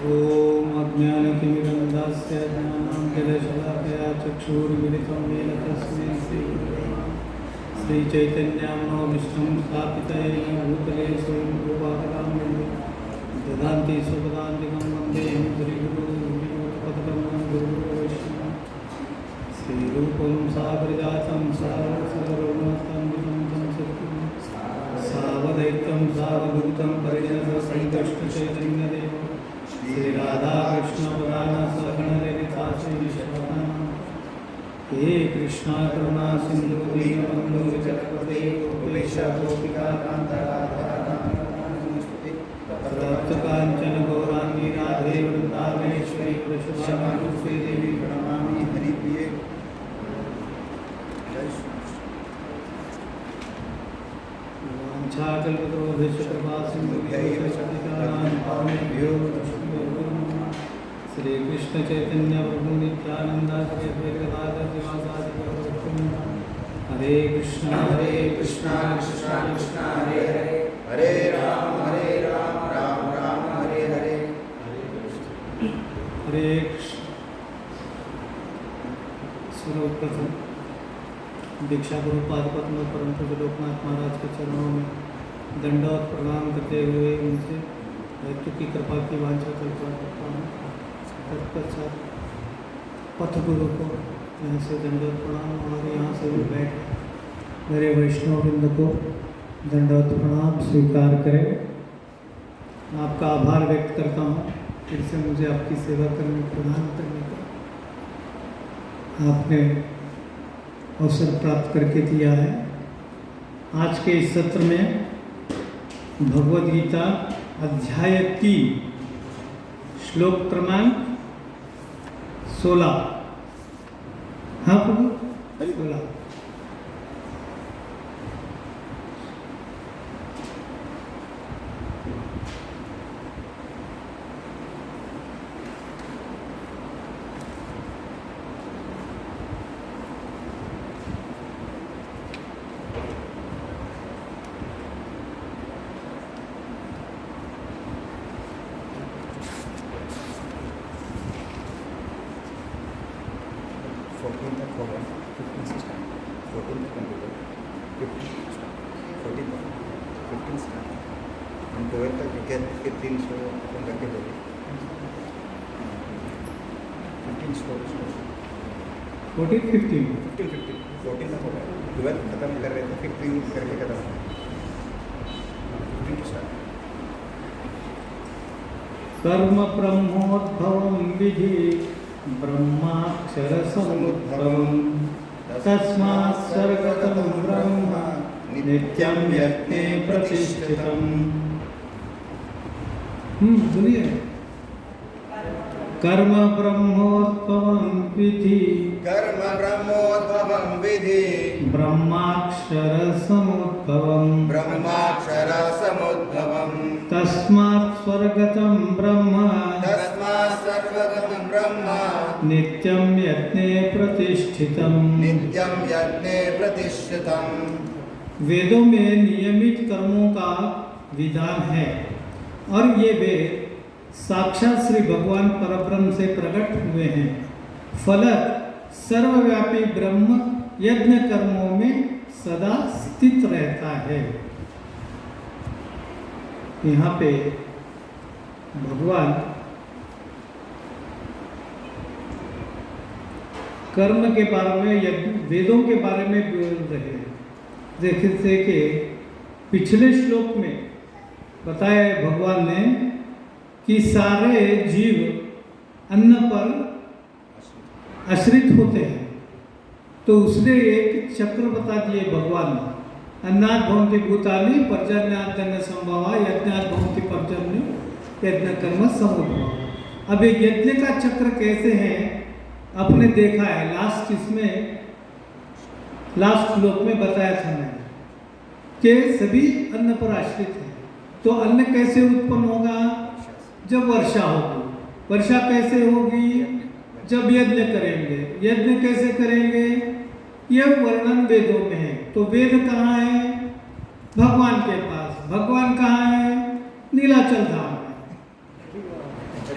ॐ अज्ञानतिमिरन्धस्य ज्ञानाञ्जनशलाकया चक्षुर्मिलितं येन तस्मै श्रीचैतन्यामनोभीष्टं स्थापितेन भूतले स्वयं रूपाकरां ददान्ति सुपदान्तिकं वन्देऽहं श्रीगुरुपदकमलं गुरुवैष्णवं श्रीरूपं सागरजातं सारसरगुणस्तान्वितं संसर्गं सावदैत्यं सावधूतं परिजनसंकष्टचैतन्यदेवं श्रीराधाकृष्णपुराणसहगणललिताश्रीविश्वनाथं हे कृष्णा करुणा सिन्धु दीनबन्धु जगत्पते गोपेश गोपिकान्त तप्तकाञ्चन गौराङ्गी राधे वृन्दावनेश्वरी वृषभानुसुते देवी प्रणमामि हरिप्रिये। वाञ्छाकल्पतरुभ्यश्च कृपासिन्धुभ्यैव पावनेभ्यो श्रीकृष्ण चैतन्य प्रभु नित्यानंद श्री अद्वैत शिवासादि हरे कृष्णा कृष्णा कृष्णा हरे हरे हरे राम राम राम हरे हरे हरे कृष्ण। सर्वप्रथम दीक्षा गुरु पादपद्म परम पूज्य लोकनाथ महाराज के चरणों में दंडवत प्रणाम करते हुए उनसे दैत्य की कृपा की वांछा करता हूँ। तत्पश्चात पथ गुरु को यहाँ से दंडवत प्रणाम और यहाँ से भी बैठ मेरे वैष्णव वृंद को दंडवत प्रणाम स्वीकार करें। आपका आभार व्यक्त करता हूँ फिर से मुझे आपकी सेवा करने प्रदान करने का आपने अवसर प्राप्त करके दिया है। आज के इस सत्र में भगवद गीता अध्याय 3 श्लोक क्रमांक 16। हाँ प्रभु 16। कर्म ब्रह्मोद्भवं विधि ब्रह्माक्षर समुद्भवं तस्मात् सर्वगतं ब्रह्म नित्यं यज्ञे प्रतिष्ठितम्। सुनिए। कर्म ब्रह्मोद्भवं विधि ब्रह्माक्षर समुद्भवं तस्मात् सर्वगतं ब्रह्म नित्यं यज्ञे प्रतिष्ठितम्। वेदों में नियमित कर्मों का विधान है और ये वेद साक्षात श्री भगवान परब्रह्म से प्रकट हुए हैं। फलत सर्वव्यापी ब्रह्म यज्ञ कर्मों में सदा स्थित रहता है। यहाँ पे भगवान कर्म के बारे में वेदों के बारे में बोल रहे हैं। जैसे कि पिछले श्लोक में बताया भगवान ने कि सारे जीव अन्न पर आश्रित होते हैं, तो उसने एक चक्र बता दिए भगवान ने। अन्नात् भवन्ति भूतानि पर्जन्यादन्न संभवा यज्ञात् भवन्ति पर्जन्य यज्ञ कर्म समुद्भव। अब एक यज्ञ का चक्र कैसे है आपने देखा है। लास्ट श्लोक में बताया था मैंने कि सभी अन्न पर आश्रित है। तो अन्न कैसे उत्पन्न होगा? जब वर्षा होगी। वर्षा कैसे होगी? जब यज्ञ करेंगे। यज्ञ कैसे करेंगे? यह वर्णन वेदों में है। तो वेद कहाँ है? भगवान के पास। भगवान कहाँ है? नीलाचल धाम में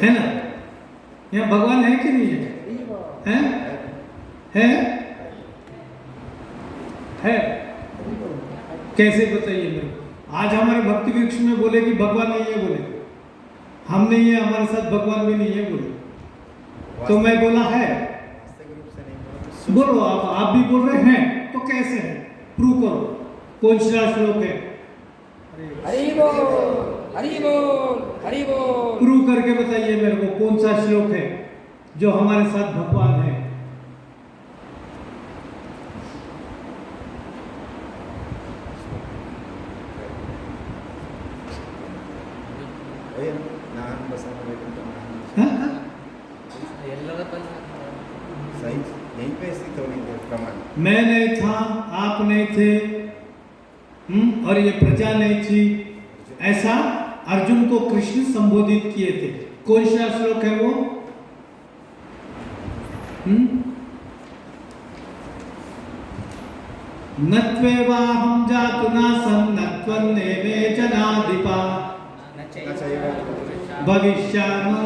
है ना। भगवान है कि नहीं है? हैं? है? कैसे बताइए मेरे को? आज हमारे भक्ति वृक्ष में बोले कि भगवान नहीं है, बोले हम नहीं है, हमारे साथ भगवान भी नहीं है बोले, तो मैं बोला है। बोलो आप भी बोल रहे हैं तो कैसे है? प्रूव करो, कौन सा श्लोक है? हरि बोल, हरि बोल, हरि बोल। प्रूव करके बताइए मेरे को, कौन सा श्लोक है जो हमारे साथ भगवान है? मैं नहीं था, आप नहीं थे, और ये प्रजा नहीं थी, ऐसा अर्जुन को कृष्ण संबोधित किए थे। कौन सा श्लोक है वो? नत्वेवाहं जातुनासं नत्वन्नेवे जनाधिपा भविष्यामः।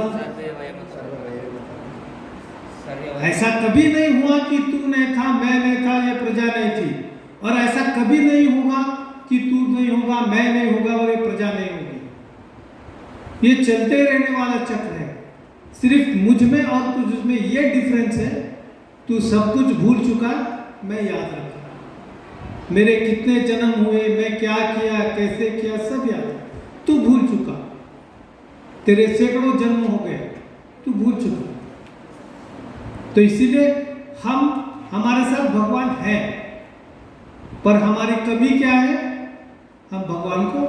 ऐसा कभी नहीं हुआ कि तू नहीं था, मैं नहीं था, ये प्रजा नहीं थी, और ऐसा कभी नहीं होगा कि तू नहीं होगा, मैं नहीं होगा और ये प्रजा नहीं होगी। ये चलते रहने वाला चक्र है। सिर्फ मुझ में और तुझ में ये डिफरेंस है, तू सब कुछ भूल चुका, मैं याद रखा। मेरे कितने जन्म हुए, मैं क्या किया, कैसे किया, सब याद है। तू भूल चुका, तेरे सैकड़ों जन्म हो गए, तू भूल चुका। तो इसीलिए हमारे साथ भगवान है, पर हमारी कमी क्या है? हम भगवान को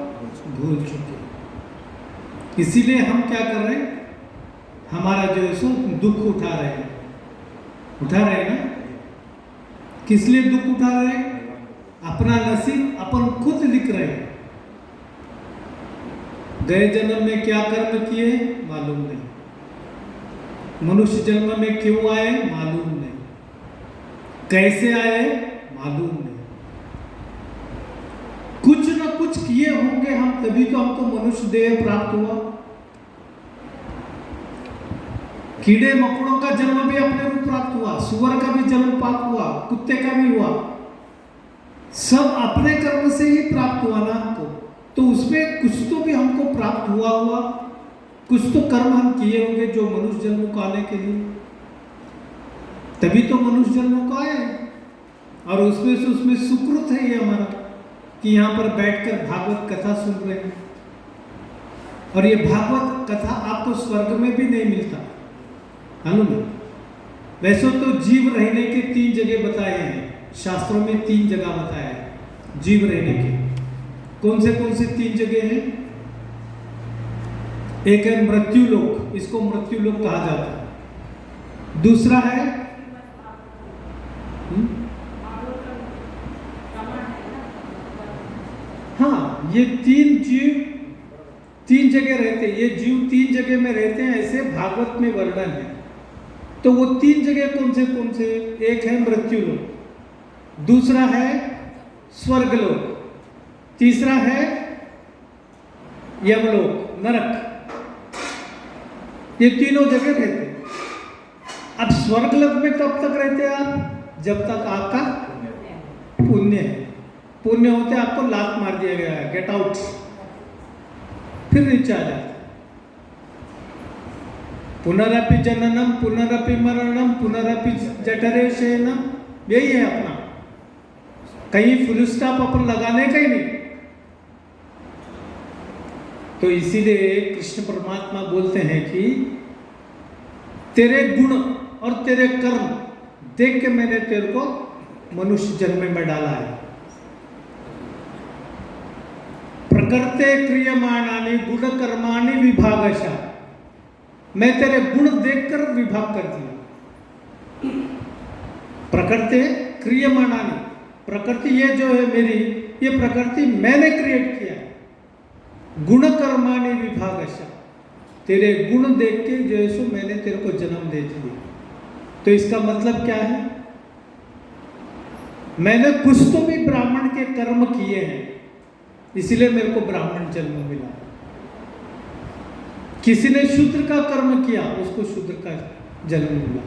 भूल चुके। इसीलिए हम क्या कर रहे हैं? हमारा जो है सो दुख उठा रहे हैं ना। किस लिए दुख उठा रहे हैं? अपना नसीब अपन खुद लिख रहे हैं। गए जन्म में क्या कर्म किए मालूम नहीं, मनुष्य जन्म में क्यों आए मालूम नहीं, कैसे आए मालूम नहीं। कुछ न कुछ किए होंगे हम, तभी तो हमको मनुष्य देह प्राप्त हुआ। कीड़े मकोड़ों का जन्म भी अपने को प्राप्त हुआ, सुअर का भी जन्म प्राप्त हुआ, कुत्ते का भी हुआ, सब अपने कर्म से ही प्राप्त हुआ ना हमको। तो उसमें कुछ तो भी हमको प्राप्त हुआ, कुछ तो कर्म हम किए होंगे जो मनुष्य जन्म को आने के लिए, तभी तो मनुष्य जन्म को आए। और उसमें सुकृत है ये हमारा कि यहाँ पर बैठकर भागवत कथा सुन रहे हैं। और ये भागवत कथा आपको स्वर्ग में भी नहीं मिलता, मालूम? वैसे तो जीव रहने के 3 जगह बताए हैं शास्त्रों में, 3 जगह बताया है जीव रहने के। कौन से 3 जगह हैं? एक है मृत्यु लोक, इसको मृत्यु लोक कहा जाता है। दूसरा है हाँ, ये 3 जीव 3 जगह रहते हैं। ये जीव 3 जगह में रहते हैं, ऐसे भागवत में वर्णन है। तो वो 3 जगह कौन से? एक है मृत्यु लोक, दूसरा है स्वर्गलोक, तीसरा है यमलोक, नरक। ये तीनों जगह रहते हैं। अब स्वर्गलोक में कब तक रहते हैं आप? जब तक आपका पुण्य है। पुण्य होते आपको लात मार दिया गया है, गेट आउट, फिर नीचे आ जाते। पुनरपि जननम पुनरपि मरणम पुनरपि जठरे शयनम, यही है अपना। कहीं फुल स्टॉप अपन लगाने का ही नहीं। तो इसीलिए कृष्ण परमात्मा बोलते हैं कि तेरे गुण और तेरे कर्म देख के मैंने तेरे को मनुष्य जन्म में डाला है। प्रकृते क्रियमाणानि गुण कर्माणि विभागशः, मैं तेरे गुण देखकर विभाग कर दिया। प्रकृते क्रियमाणानि, प्रकृति ये जो है मेरी, ये प्रकृति मैंने क्रिएट किया। गुण कर्माणि विभागशः, तेरे गुण देख के जो है सो मैंने तेरे को जन्म दे दिया। तो इसका मतलब क्या है? मैंने कुछ तो भी ब्राह्मण के कर्म किए हैं, इसलिए मेरे को ब्राह्मण जन्म मिला। किसी ने शूद्र का कर्म किया, उसको शूद्र का जन्म मिला।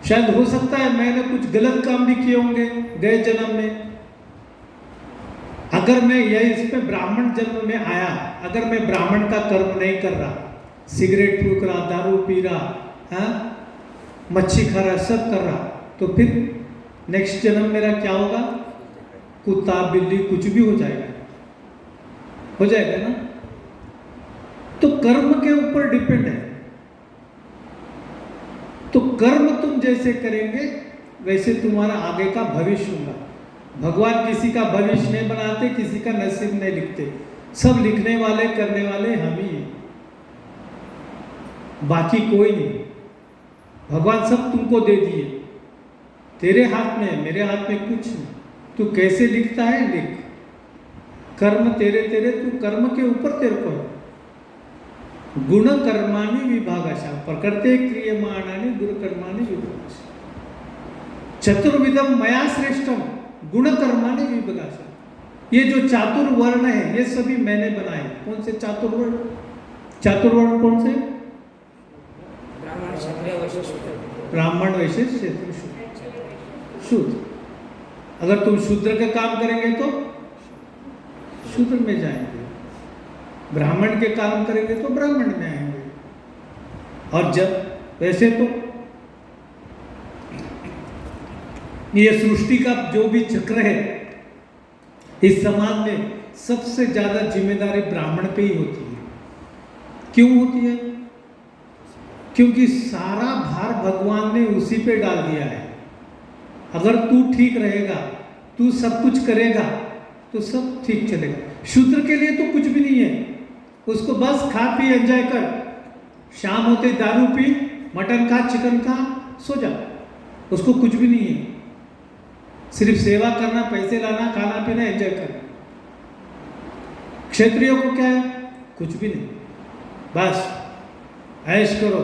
शायद हो सकता है मैंने कुछ गलत काम भी किए होंगे गए जन्म में। अगर मैं यही इसमें ब्राह्मण जन्म में आया, अगर मैं ब्राह्मण का कर्म नहीं कर रहा, सिगरेट फूक रहा, दारू पी रहा, हाँ, मच्छी खा रहा, सब कर रहा, तो फिर नेक्स्ट जन्म मेरा क्या होगा? कुत्ता बिल्ली कुछ भी हो जाएगा, हो जाएगा ना। तो कर्म के ऊपर डिपेंड है। तो कर्म तुम जैसे करेंगे वैसे तुम्हारा आगे का भविष्य होगा। भगवान किसी का भविष्य नहीं बनाते, किसी का नसीब नहीं लिखते, सब लिखने वाले करने वाले हम ही हैं, बाकी कोई नहीं। भगवान सब तुमको दे दिए, तेरे हाथ में है, मेरे हाथ में कुछ नहीं। तू कैसे लिखता है लिख, कर्म तेरे तेरे, तू कर्म के ऊपर तेरे को है। गुण कर्माणि विभागशः प्रकृते क्रियमाणानि गुण कर्माणि विभागशः चतुर्विधम मया श्रेष्ठम गुण कर्माणि विभागशः। ये जो चातुर्वर्ण है ये सभी मैंने बनाए। कौन से चातुर्वर्ण? चातुर्वर्ण कौन से? ब्राह्मण क्षत्रिय वैश्य शूद्र। ब्राह्मण वैश्य क्षत्रिय शूद्र। अगर तुम शूद्र का काम करेंगे तो शूद्र में जाएंगे, ब्राह्मण के काम करेंगे तो ब्राह्मण में आएंगे। और जब वैसे तो ये सृष्टि का जो भी चक्र है, इस समाज में सबसे ज्यादा जिम्मेदारी ब्राह्मण पे ही होती है। क्यों होती है? क्योंकि सारा भार भगवान ने उसी पे डाल दिया है। अगर तू ठीक रहेगा, तू सब कुछ करेगा तो सब ठीक चलेगा। शूद्र के लिए तो कुछ भी नहीं है, उसको बस खा पी एंजॉय कर, शाम होते दारू पी, मटन खा, चिकन खा, सो जा, उसको कुछ भी नहीं है। सिर्फ सेवा करना, पैसे लाना, खाना पीना, एंजॉय करना। क्षत्रियों को क्या है? कुछ भी नहीं, बस ऐश करो,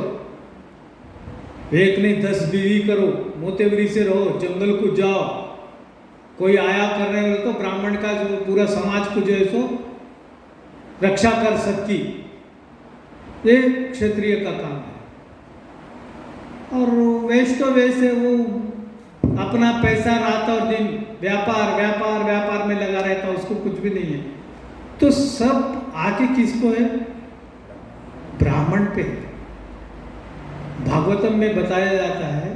एक नहीं 10 बीवी करो, मोतेवरी से रहो, जंगल को जाओ। कोई आया कर रहे हो तो ब्राह्मण का जो पूरा समाज को जो है सो रक्षा कर सकती, ये क्षत्रिय का काम है। और वैश्य तो वैसे वो अपना पैसा रात और दिन व्यापार व्यापार व्यापार में लगा रहता, उसको कुछ भी नहीं है। तो सब आके किसको है? ब्राह्मण पे। भागवतम में बताया जाता है,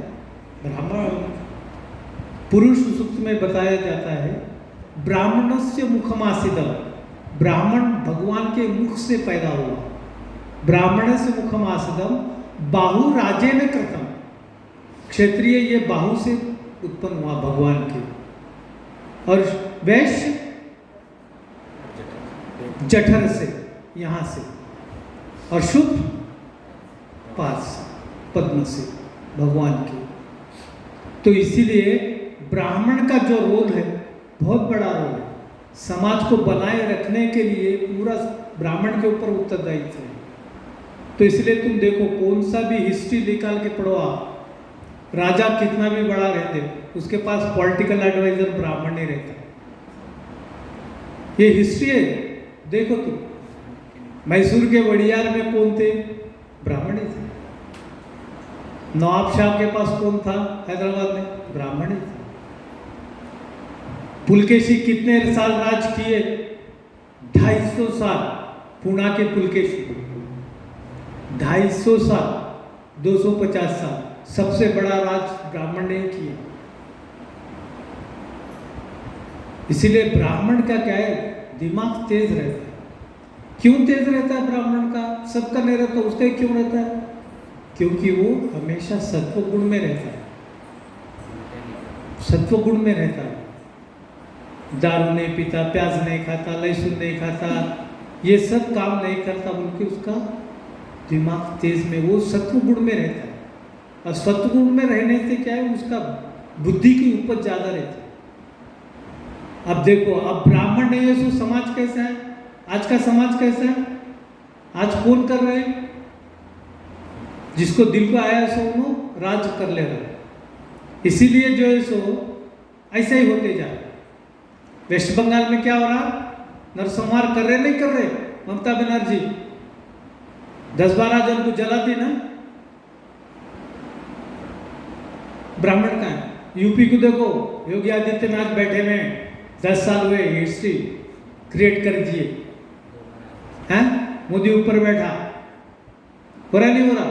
ब्राह्मण पुरुष सूक्त में बताया जाता है, ब्राह्मणस्य मुखमासिदम, ब्राह्मण भगवान के मुख से पैदा हुआ। ब्राह्मण से मुखमासिदम बाहु राजेन कृतम, क्षत्रिय ये बाहु से उत्पन्न हुआ भगवान के। और वैश्य जठर से, यहाँ से, और शूद्र पास पद्म से भगवान के। तो इसीलिए ब्राह्मण का जो रोल है बहुत बड़ा रोल है। समाज को बनाए रखने के लिए पूरा ब्राह्मण के ऊपर उत्तरदायित्व है। तो इसलिए तुम देखो, कौन सा भी हिस्ट्री निकाल के पढ़ो आप, राजा कितना भी बड़ा रहते, उसके पास पॉलिटिकल एडवाइजर ब्राह्मण नहीं रहता। ये हिस्ट्री है, देखो तुम। मैसूर के वड़ियार में कौन थे? ब्राह्मण ही थे। नवाब शाह के पास कौन था हैदराबाद में? ब्राह्मण ही था। पुलकेशी कितने साल राज किए? 250 साल। पूना के पुलकेशी 250 साल, 250 साल, सबसे बड़ा राज ब्राह्मण ने किया। इसीलिए ब्राह्मण का क्या है? दिमाग तेज रहता है। क्यों तेज रहता है ब्राह्मण का? सबका नहीं रहता, उसका क्यों रहता है? क्योंकि वो हमेशा सत्व गुण में रहता है, सत्व गुण में रहता है। दारू नहीं पीता, प्याज नहीं खाता, लहसुन नहीं खाता, ये सब काम नहीं करता, बल्कि उसका दिमाग तेज में, वो सत्व गुण में रहता है। और सत्व गुण में रहने से क्या है? उसका बुद्धि की उपज ज़्यादा रहती है। अब देखो, अब ब्राह्मण नहीं है तो समाज कैसा है? आज का समाज कैसा है? आज कौन कर रहे हैं? जिसको दिल को आया सो वो राज कर ले रहा है। इसीलिए जो है सो ऐसा ही होते जा रहा है। वेस्ट बंगाल में क्या हो रहा? नरसंहार कर रहे नहीं कर रहे? ममता बनर्जी 10-12 जन को जलाती ना, ब्राह्मण का है। यूपी को देखो, योगी आदित्यनाथ बैठे हुए हैं, 10 साल हुए हिस्ट्री क्रिएट कर दिए हैं, मोदी ऊपर बैठा, हो रहा नहीं हो रहा?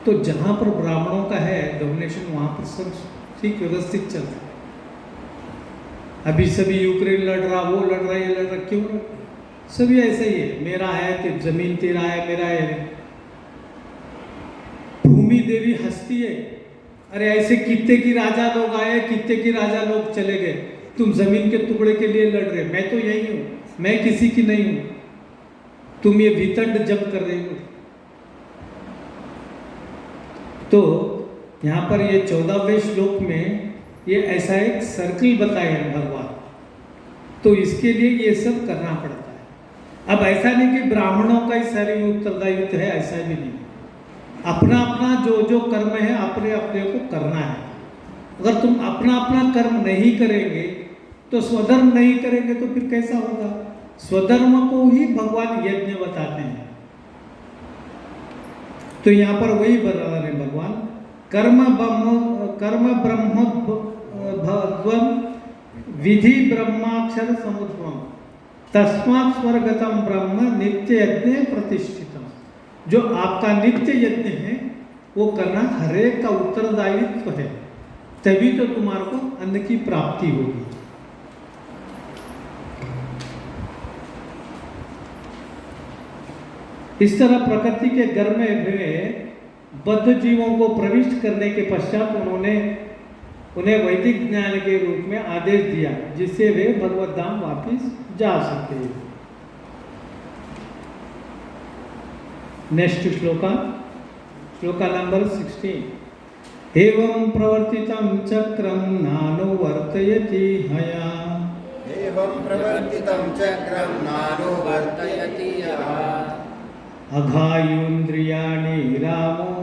तो जहां पर ब्राह्मणों का है डोमिनेशन, वहां पर सब ठीक व्यवस्थित चल रहा है। अभी सभी यूक्रेन लड़ रहा, वो लड़ रहा, ये लड़ रहा, क्यों लड़ रहा? सभी ऐसा ही है, मेरा है कि जमीन तेरा है, मेरा है। भूमि देवी हंसती है, अरे ऐसे कितने की राजा लोग आए, कितने की राजा लोग चले गए, तुम जमीन के टुकड़े के लिए लड़ रहे, मैं तो यही हूं, मैं किसी की नहीं हूं, तुम ये वितंड जप कर रहे हो। तो यहां पर ये 14वें श्लोक में ये ऐसा एक सर्कल बताया है भगवान, तो इसके लिए ये सब करना पड़ता है। अब ऐसा नहीं कि ब्राह्मणों का ही सारी उत्तरदायित्व है, ऐसा भी नहीं। अपना अपना जो जो कर्म है अपने अपने को करना है। अगर तुम अपना अपना कर्म नहीं करेंगे तो स्वधर्म नहीं करेंगे तो फिर कैसा होगा? स्वधर्म को ही भगवान यज्ञ बताते हैं। तो यहाँ पर वही बता रहे भगवान, कर्म ब्रह्म विधि ब्रह्माक्षर समुद्रम तस्मात् स्वर्गतम ब्रह्म नित्य यज्ञ प्रतिष्ठितम। जो आपका नित्य यज्ञ है वो करना हरेक का उत्तरदायित्व है, तभी तो तुम्हारे को अन्न की प्राप्ति होगी। इस तरह प्रकृति के घर में हुए बद्ध जीवों को प्रविष्ट करने के पश्चात उन्होंने उन्हें वैदिक ज्ञान के रूप में आदेश दिया, जिससे वे भगवत धाम वापिस जा सके। Next shloka number 16। एवं प्रवर्तितं चक्रं नानुवर्तयति हया। एवं प्रवर्तितं चक्रं नानुवर्तयति यः। अघायुन्द्रियाणि रामो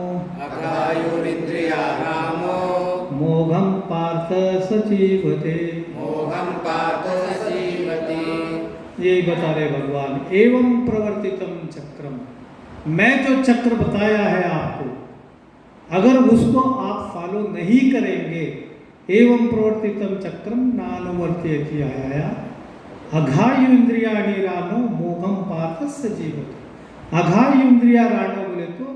मोघं पार्थ सजीवते। यही बता रहे भगवान, एवं प्रवर्तितम चक्रम, मैं जो चक्र बताया है आपको, अगर उसको आप फॉलो नहीं करेंगे, एवं प्रवर्तितम चक्रम नानुवर्तयति हया अघायु इंद्रियाणि रानो मोघम पार्थ सजीवते। अघायु इंद्रिया रानो बोले तो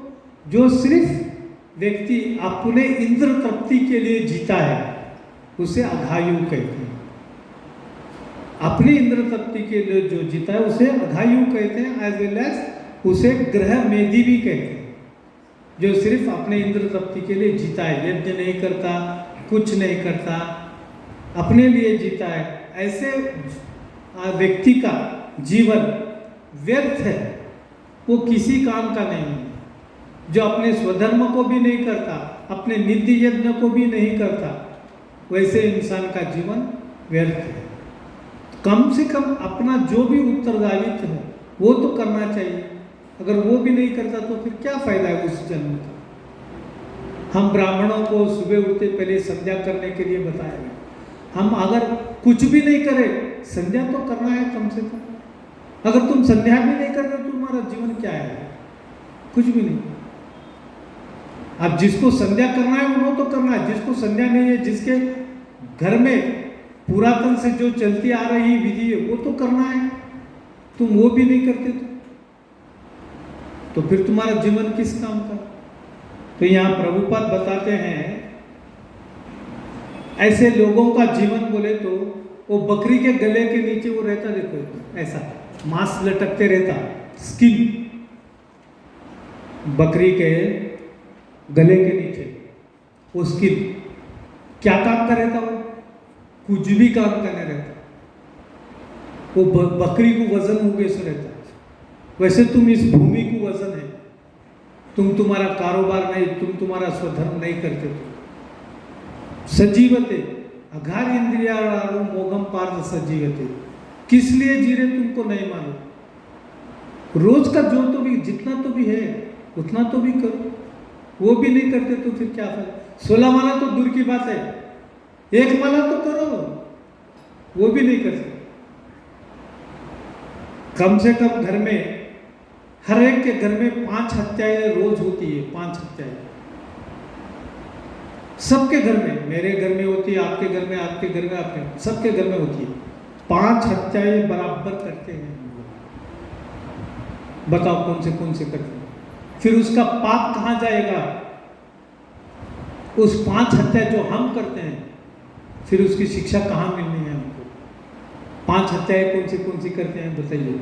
जो सिर्फ व्यक्ति अपने इंद्र तृप्ति के लिए जीता है उसे अघायु कहते हैं। अपनी इंद्र तृप्ति के लिए जो जीता है उसे अघायु कहते हैं। एज वेल एज उसे ग्रह मेदी भी कहते हैं, जो सिर्फ अपने इंद्र तृप्ति के लिए जीता है, यज्ञ नहीं करता, कुछ नहीं करता, अपने लिए जीता है। ऐसे व्यक्ति का जीवन व्यर्थ है, वो किसी काम का नहीं है। जो अपने स्वधर्म को भी नहीं करता, अपने नित्य यज्ञ को भी नहीं करता, वैसे इंसान का जीवन व्यर्थ है। कम से कम अपना जो भी उत्तरदायित्व है वो तो करना चाहिए। अगर वो भी नहीं करता तो फिर क्या फायदा है उस जन्म का। हम ब्राह्मणों को सुबह उठते पहले संध्या करने के लिए बताया गया। हम अगर कुछ भी नहीं करें, संध्या तो करना है कम से कम। अगर तुम संध्या भी नहीं कर रहे तो तुम्हारा जीवन क्या है? कुछ भी नहीं। अब जिसको संध्या करना है वो तो करना है, जिसको संध्या नहीं है, जिसके घर में पुरातन से जो चलती आ रही विधि है वो तो करना है। तुम वो भी नहीं करते तो फिर तुम्हारा जीवन किस काम का? तो यहाँ प्रभुपाद बताते हैं ऐसे लोगों का जीवन बोले तो वो बकरी के गले के नीचे वो रहता, देखो ऐसा मांस लटकते रहता, स्किन बकरी के गले के नीचे वो स्किन क्या काम कर रहता? वो कुछ भी काम करने रहता। वो बकरी को वजन हो गए से रहता। वैसे तुम इस भूमि को वजन है, तुम तुम्हारा कारोबार नहीं, तुम तुम्हारा स्वधर्म नहीं करते। तो सजीवते अघार इंद्रिया मोघम पार्थ सजीवते, किस लिए जी रहे तुमको नहीं मालूम। रोज का जो तो भी जितना तो भी है उतना तो भी करो, वो भी नहीं करते तो फिर क्या फायदा। 16 माला तो दूर की बात है, 1 माला तो करो, वो भी नहीं करते। कम से कम घर में हर एक के घर में 5 हत्याएं रोज होती है, 5 हत्याएं। सबके घर में, मेरे घर में होती है, आपके घर में, आपके घर में, आपके, सबके घर में होती है। 5 हत्याएं बराबर करते हैं। बताओ कौन से करते हैं? फिर उसका पाप कहाँ जाएगा? उस 5 हत्या जो हम करते हैं, फिर उसकी शिक्षा कहाँ मिलनी है हमको? 5 हत्याएं कौन सी करते हैं बताइए?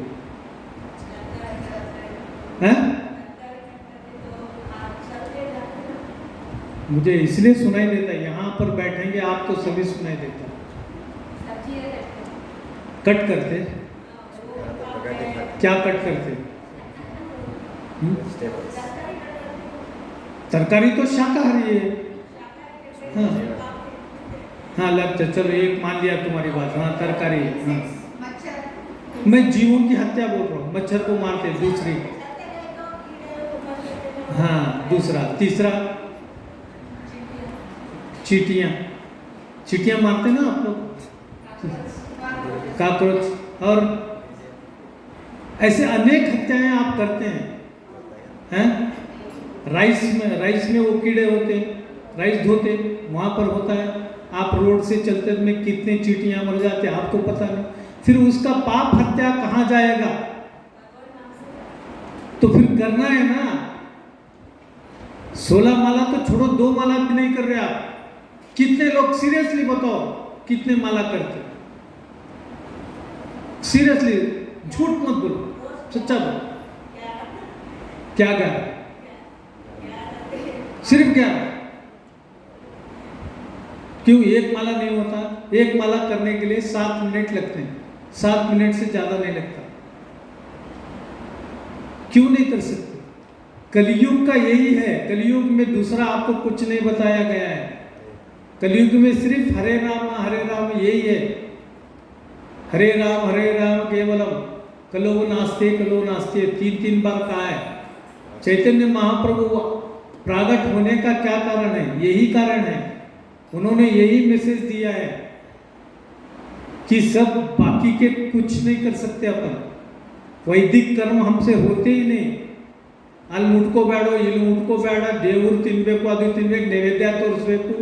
हैं? मुझे इसलिए सुनाई देता है, यहाँ पर बैठेंगे आप तो सभी सुनाई देता। कट करते? क्या कट करते? तरकारी तो शाकाहारी है। हाँ हाँ, लगता, चलो एक मान लिया तुम्हारी बात, हाँ तरकारी है। हाँ। मैं जीवों की हत्या बोल रहा हूँ, मच्छर को मारते। दूसरी, हाँ दूसरा, तीसरा चींटियां मारते ना आप लोग, काकरोच, और ऐसे अनेक हत्याएं आप करते हैं। राइस में वो कीड़े होते हैं, राइस धोते वहाँ पर होता है। आप रोड से चलते में कितने चींटियां मर जाते हैं आपको पता नहीं। फिर उसका पाप हत्या कहाँ जाएगा? तो फिर करना है ना। 16 माला तो छोड़ो, 2 माला भी नहीं कर रहे आप। कितने लोग सीरियसली बताओ कितने माला करते? सीरियसली, झूठ मत बोलो, सच्चा बोलो। क्या कर? सिर्फ 11? क्यों? एक माला नहीं होता? एक माला करने के लिए 7 मिनट लगते हैं, 7 मिनट से ज्यादा नहीं लगता। क्यों नहीं कर सकते? कलयुग का यही है। कलयुग में दूसरा आपको कुछ नहीं बताया गया है। कलयुग में सिर्फ हरे राम यही है। हरे राम केवलम कलो नास्ते 3 बार कहा है। चैतन्य महाप्रभु प्रागट होने का क्या कारण है? यही कारण है। उन्होंने यही मैसेज दिया है कि सब बाकी के कुछ नहीं कर सकते अपन। वैदिक कर्म हमसे होते ही नहीं। ಅಲ್ಲಿ ಮುಟ್ಕೋಬೇಡ, ಇಲ್ಲಿ ಮುಟ್ಕೋಬೇಡ, ದೇವ್ರು ತಿನ್ಬೇಕು, ಅದು ತಿನ್ಬೇಕು, नैवेद्य तोरिसಬೇಕು,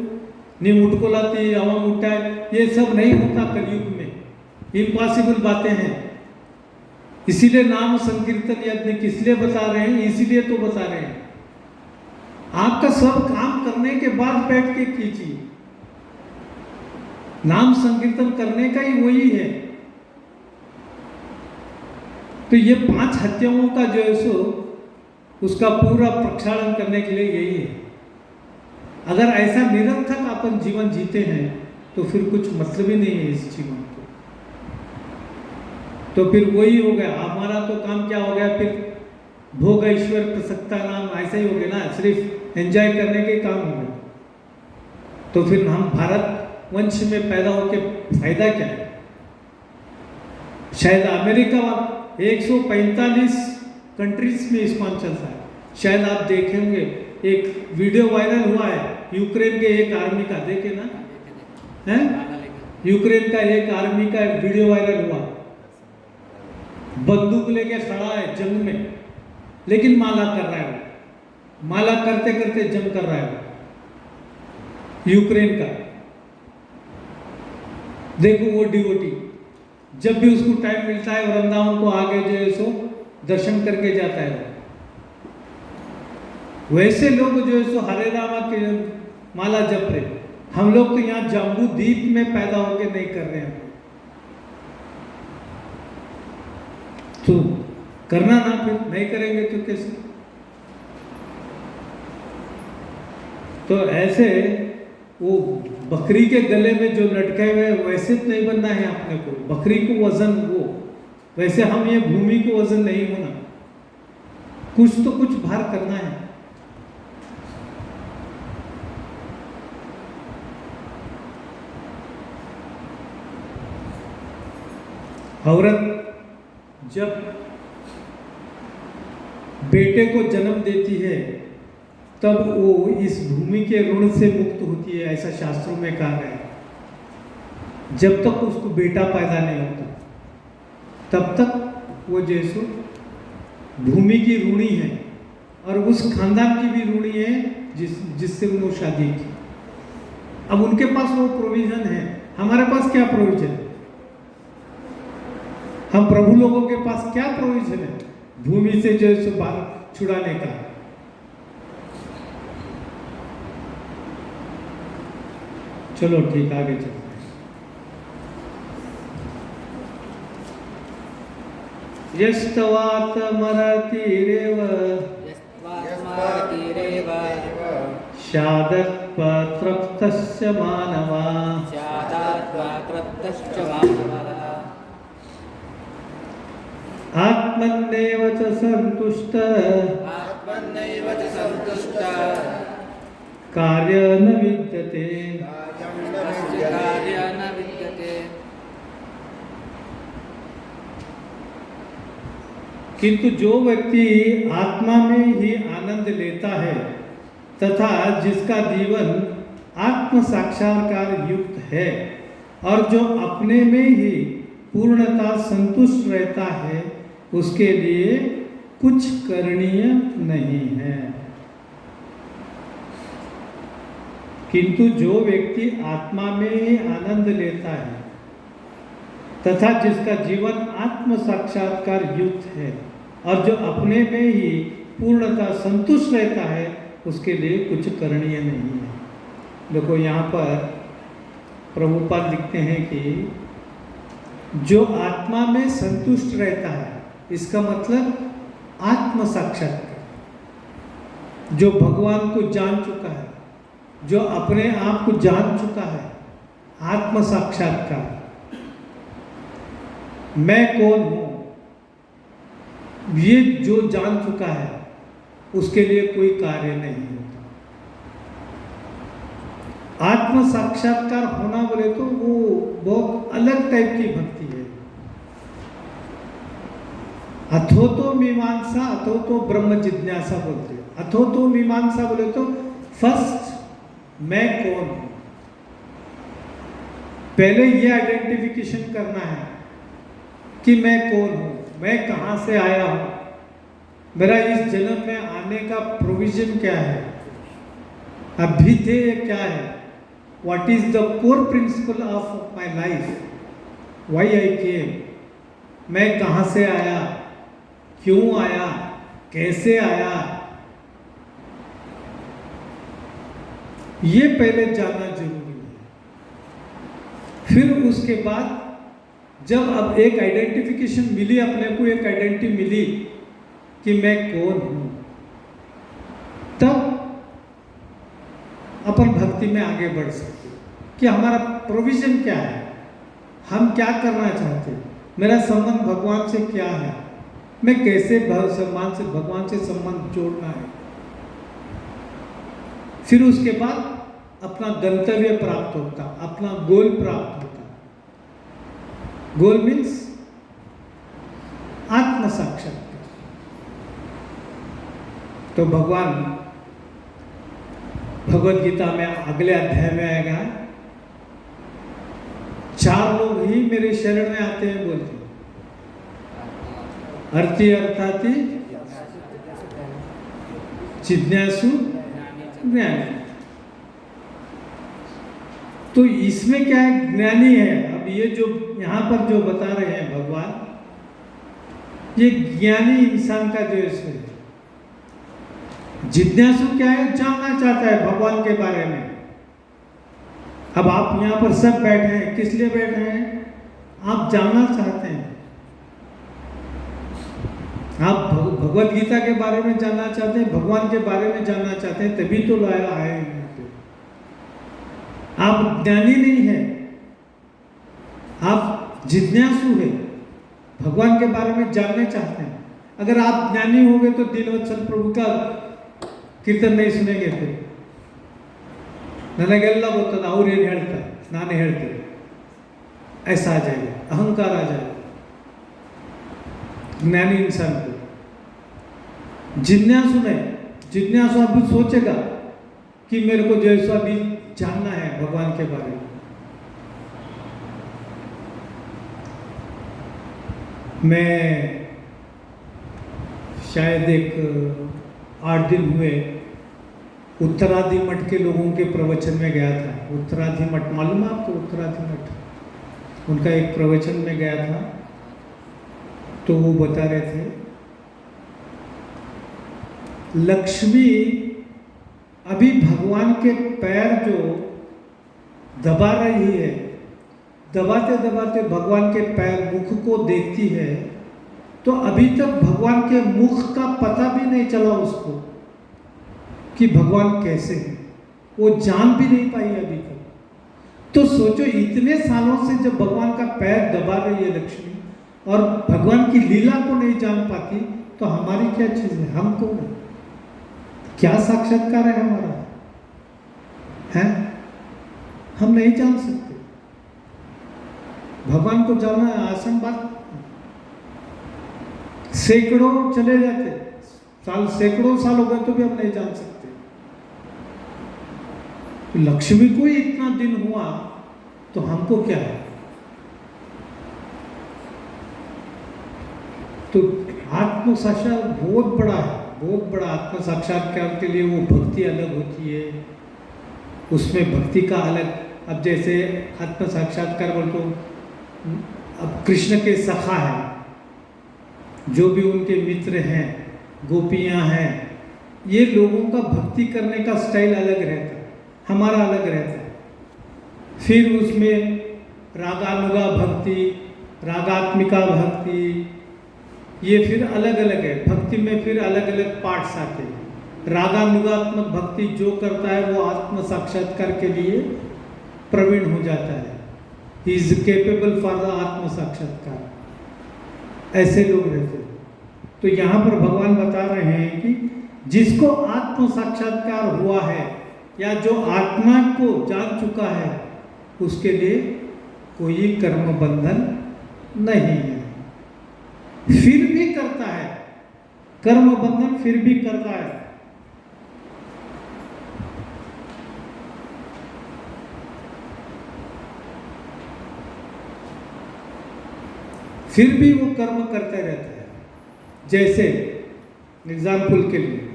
ನೀವು मुटकोलाती अव मुट्टा, ये सब नहीं होता कलयुग में। इम्पॉसिबल बातें हैं। इसीलिए नाम संकीर्तन यज्ञ किस लिए बता रहे हैं? इसीलिए तो बता रहे हैं। आपका सब काम करने के बाद बैठ के कीजिए। नाम संकीर्तन करने का ही वही है। तो ये 5 हत्याओं का जो है सो उसका पूरा प्रक्षालन करने के लिए यही है। अगर ऐसा निरर्थक अपन जीवन जीते हैं तो फिर कुछ मतलब ही नहीं है इस जीवन को। तो फिर वही हो गया हमारा तो काम। क्या हो गया फिर? भोग ऐश्वर्य प्रसक्ता नाम, ऐसा ही हो गया ना, सिर्फ एंजॉय करने के काम हो गए। तो फिर हम भारत वंश में पैदा होके फायदा क्या है? शायद अमेरिका 145 कंट्रीज में इस्कॉन चलता है। शायद आप देखेंगे, एक वीडियो वायरल हुआ है यूक्रेन के एक आर्मी का, देखे ना? हैं? यूक्रेन का एक आर्मी का वीडियो वायरल हुआ। बंदूक लेके खड़ा है जंग में, लेकिन माला कर रहा है वो। माला करते करते जंग कर रहा है वो, यूक्रेन का। देखो वो डिवोटी जब भी उसको टाइम मिलता है वृंदावन को आगे जो है सो दर्शन करके जाता है। वैसे लोग जो है सो हरे रामा के माला जप रहे। हम लोग तो यहाँ जम्बू द्वीप में पैदा होके नहीं कर रहे हैं। तो करना ना, फिर नहीं करेंगे तो कैसे? तो ऐसे वो बकरी के गले में जो लटके हुए वैसे तो नहीं बनना है अपने को। बकरी को वजन वो, वैसे हम ये भूमि को वजन नहीं होना। कुछ तो कुछ भार करना है। औरत जब बेटे को जन्म देती है तब वो इस भूमि के ऋण से मुक्त होती है, ऐसा शास्त्रों में कहा है। जब तक उसको बेटा पैदा नहीं होता तब तक वो जैसो भूमि की ऋणी है और उस खानदान की भी ऋणी है जिससे वो शादी की। अब उनके पास वो प्रोविजन है, हमारे पास क्या प्रोविजन है? हम प्रभु लोगों के पास क्या प्रोविजन है भूमि से जो है बाहर छुड़ाने का? चलो ठीक, आगे चलते हैं। यस्तवात मरतिरेव यस्त्वात्मारतिरेव शादत्पत्रप्तस्य मानवा स्यादात्मात्रप्तश्च मानवः आत्मन्नेव च सन्तुष्ट आत्मन्नैव च सन्तुष्टः कार्य न विद्यते। कार्यं न तस्य विद्यते। कार्य न विद्यते। किंतु जो व्यक्ति आत्मा में ही आनंद लेता है तथा जिसका जीवन आत्म साक्षात्कार युक्त है और जो अपने में ही पूर्णता संतुष्ट रहता है, उसके लिए कुछ करणीय नहीं है। किंतु जो व्यक्ति आत्मा में ही आनंद लेता है तथा जिसका जीवन आत्म साक्षात्कार युक्त है और जो अपने में ही पूर्णता संतुष्ट रहता है, उसके लिए कुछ करणीय नहीं है। देखो यहाँ पर प्रभुपाद लिखते हैं कि जो आत्मा में संतुष्ट रहता है, इसका मतलब आत्म साक्षात्कार, जो भगवान को जान चुका है, जो अपने आप को जान चुका है, आत्म साक्षात्कार, मैं कौन हूं, ये जो जान चुका है, उसके लिए कोई कार्य नहीं होता। आत्म साक्षात्कार होना बोले तो वो बहुत अलग टाइप की भक्ति है। अथो तो मीमांसा, अथो तो ब्रह्म जिज्ञासा बोलते हैं। अथो तो मीमांसा बोले तो फर्स्ट मैं कौन हूं, पहले ये आइडेंटिफिकेशन करना है कि मैं कौन हूं, मैं कहां से आया हूं, मेरा इस जन्म में आने का प्रोविजन क्या है, अभिधेय क्या है, what is the core principle of my life, why I came, मैं कहां से आया, क्यों आया, कैसे आया, ये पहले जानना जरूरी है। फिर उसके बाद जब अब एक आइडेंटिफिकेशन मिली, अपने को एक आइडेंटिटी मिली कि मैं कौन हूं, तब अपन भक्ति में आगे बढ़ सकते कि हमारा प्रोविजन क्या है, हम क्या करना चाहते हैं, मेरा संबंध भगवान से क्या है, मैं कैसे भगवान से संबंध जोड़ना है। फिर उसके बाद अपना गंतव्य प्राप्त होता, अपना गोल प्राप्त होता। गोल मीन्स आत्म साक्षात्कार। तो भगवान भगवत गीता में अगले अध्याय में आएगा, 4 लोग ही मेरे शरण में आते हैं बोलते, अर्थी अर्थाती जिज्ञासु ज्ञानी। तो इसमें क्या है, ज्ञानी है। अब ये जो यहाँ पर जो बता रहे हैं भगवान, ये ज्ञानी इंसान का जो है, जिज्ञासु क्या है, जानना चाहता है भगवान के बारे में। अब आप यहाँ पर सब बैठे हैं, किस लिए बैठे हैं, आप जानना चाहते हैं, आप भगवत गीता के बारे में जानना चाहते हैं, भगवान के बारे में जानना चाहते हैं, तभी तो लाया आए हैं। आप ज्ञानी नहीं है, आप जिज्ञासु है, भगवान के बारे में जानना चाहते हैं। अगर आप ज्ञानी होंगे तो दिनवत्सल प्रभु का कीर्तन नहीं सुनेंगे। फिर ನನಗೆಲ್ಲ ಗೊತ್ತದ, ಅವ್ರು ಏನು ಹೇಳ್ತಾರೆ, ನಾನೇ ಹೇಳ್ತೇನೆ, ऐसा आ जाएगा, अहंकार आ जाएगा ज्ञानी इंसान को। जिज्ञासु नहीं, जिज्ञासु अभी सोचेगा कि मेरे को जैसा भी जानना है भगवान के बारे में। मैं शायद एक 8 दिन हुए उत्तरादि मठ के लोगों के प्रवचन में गया था। उत्तराधि मठ, मालूम है आपको उत्तराधि मठ? उनका एक प्रवचन में गया था तो वो बता रहे थे लक्ष्मी अभी भगवान के पैर जो दबा रही है, दबाते दबाते भगवान के पैर मुख को देखती है, तो अभी तक भगवान के मुख का पता भी नहीं चला उसको कि भगवान कैसे हैं, वो जान भी नहीं पाई अभी तक। तो सोचो इतने सालों से जब भगवान का पैर दबा रही है लक्ष्मी और भगवान की लीला को नहीं जान पाती, तो हमारी क्या चीज है? हम कौन है? क्या साक्षात्कार है हमारा? है हम नहीं जान सकते। भगवान को जानना आसान बात, सैकड़ों चले जाते साल, सैकड़ों साल हो गए तो भी हम नहीं जान सकते। लक्ष्मी को ही इतना दिन हुआ तो हमको क्या है? तो आत्म साक्षात्कार बहुत बड़ा है, बहुत बड़ा। आत्म साक्षात्कार के लिए वो भक्ति अलग होती है, उसमें भक्ति का अलग। अब जैसे आत्म साक्षात्कार बोल तो अब कृष्ण के सखा है, जो भी उनके मित्र हैं, गोपियां हैं, ये लोगों का भक्ति करने का स्टाइल अलग रहता है, हमारा अलग रहता है। फिर उसमें रागानुगा भक्ति, रागात्मिका भक्ति, ये फिर अलग अलग है। भक्ति में फिर अलग अलग पार्ट्स आते हैं। रागानुगात्मक भक्ति जो करता है वो आत्म साक्षात्कार के लिए प्रवीण हो जाता है, he is capable for the आत्म साक्षात्कार। ऐसे लोग रहते हैं। तो यहाँ पर भगवान बता रहे हैं कि जिसको आत्म साक्षात्कार हुआ है या जो आत्मा को जान चुका है, उसके लिए कोई कर्म बंधन नहीं है। फिर भी करता है कर्म बंधन, फिर भी करता है। फिर भी वो कर्म करते रहता है। जैसे एग्जाम्पल के लिए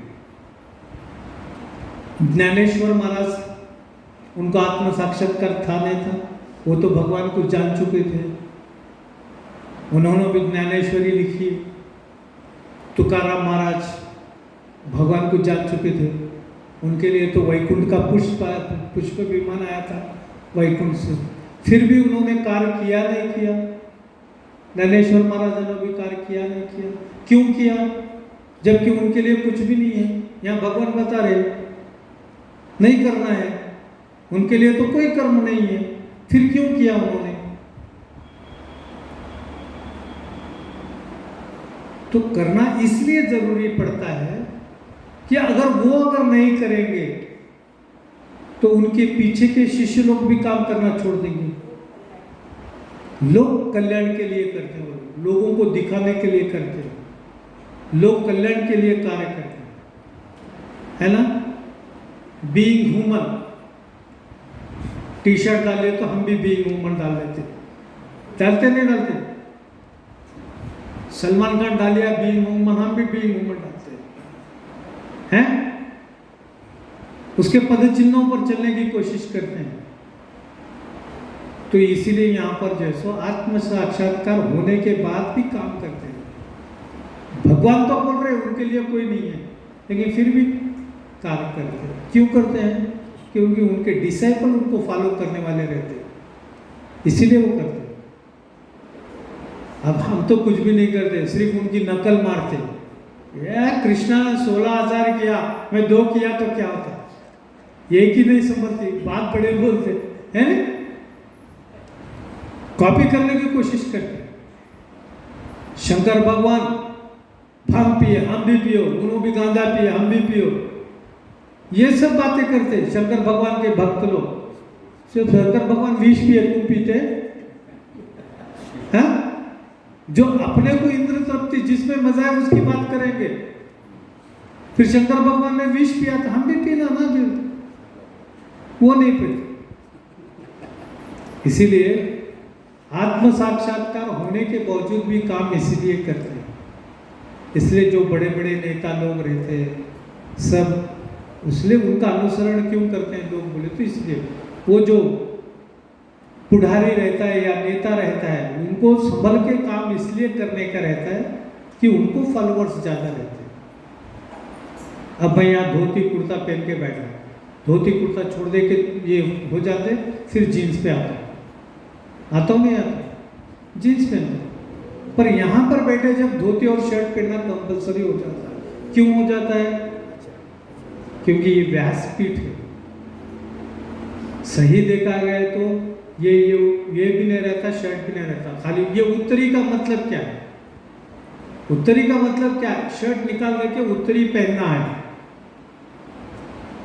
ज्ञानेश्वर महाराज, उनका आत्म साक्षात्कार था नहीं था, वो तो भगवान को जान चुके थे। उन्होंने भी ज्ञानेश्वरी लिखी। तुकाराम महाराज भगवान को जान चुके थे, उनके लिए तो वैकुंठ का पुष्प विमान आया था वैकुंठ से। फिर भी उन्होंने कार्य किया नहीं किया। ज्ञानेश्वर महाराज ने भी कार्य किया नहीं किया। क्यों किया? जबकि उनके लिए कुछ भी नहीं है। यहाँ भगवान बता रहे नहीं करना है, उनके लिए तो कोई कर्म नहीं है, फिर क्यों किया उन्होंने? तो करना इसलिए जरूरी पड़ता है कि अगर नहीं करेंगे तो उनके पीछे के शिष्य लोग भी काम करना छोड़ देंगे। लोग कल्याण के लिए करते हो, लोगों को दिखाने के लिए करते हो, लोग कल्याण के लिए कार्य करते हैं, है ना? बीइंग ह्यूमन, टी शर्ट डाले तो हम भी बीइंग ह्यूमन डाल लेते, डालते नहीं डालते? सलमान खान डालिया बीइंग ह्यूमन, हम भी बीइंग ह्यूमन डालते हैं। उसके पद चिन्हों पर चलने की कोशिश करते हैं। तो इसीलिए यहाँ पर जैसो आत्म साक्षात्कार होने के बाद भी काम करते हैं। भगवान तो बोल रहे उनके लिए कोई नहीं है, लेकिन फिर भी कार्य करते हैं। क्यों करते हैं? क्योंकि उनके डिसाइपल उनको फॉलो करने वाले रहते हैं, इसीलिए वो करते हैं। अब हम तो कुछ भी नहीं करते, सिर्फ उनकी नकल मारते। कृष्णा 16,000 किया, मैं 2 किया तो क्या होता? एक ही नहीं समझती, बात बड़े बोलते हैं, कॉपी करने की कोशिश करते। शंकर भगवान भांग पिए, हम भी पियो, उन्होंने भी गांजा पिए, हम भी पियो, ये सब बातें करते शंकर भगवान के भक्त लोग। सिर्फ शंकर भगवान विष पिए, तुम पीते हैं? जो अपने को इंद्र तृप्ति जिसमें मजा है उसकी बात करेंगे। फिर शंकर भगवान ने विष पिया था, हम भी पीना ना, भी वो नहीं पीते। इसीलिए आत्म साक्षात्कार होने के बावजूद भी काम इसीलिए करते हैं। इसलिए जो बड़े बड़े नेता लोग रहते हैं सब, इसलिए उनका अनुसरण क्यों करते हैं लोग बोले तो इसलिए वो जो पुढ़ारी रहता है या नेता रहता है, उनको संभल के काम इसलिए करने का रहता है कि उनको फॉलोअर्स ज़्यादा रहते हैं। अब मैं यहाँ धोती कुर्ता पहन के बैठा, धोती कुर्ता छोड़ दे के ये हो जाते, फिर जीन्स पे आता हूँ नहीं आता, जीन्स पहनता। पर यहाँ पर बैठे जब धोती और शर्ट पहनना कंपलसरी हो जाता है। क्यों हो जाता है? क्योंकि ये व्यासपीठ है। सही देखा गया तो ये भी नहीं रहता, शर्ट भी नहीं रहता, खाली ये उत्तरी का मतलब क्या है? उत्तरी का मतलब क्या है? शर्ट निकाल करके उत्तरी पहनना है।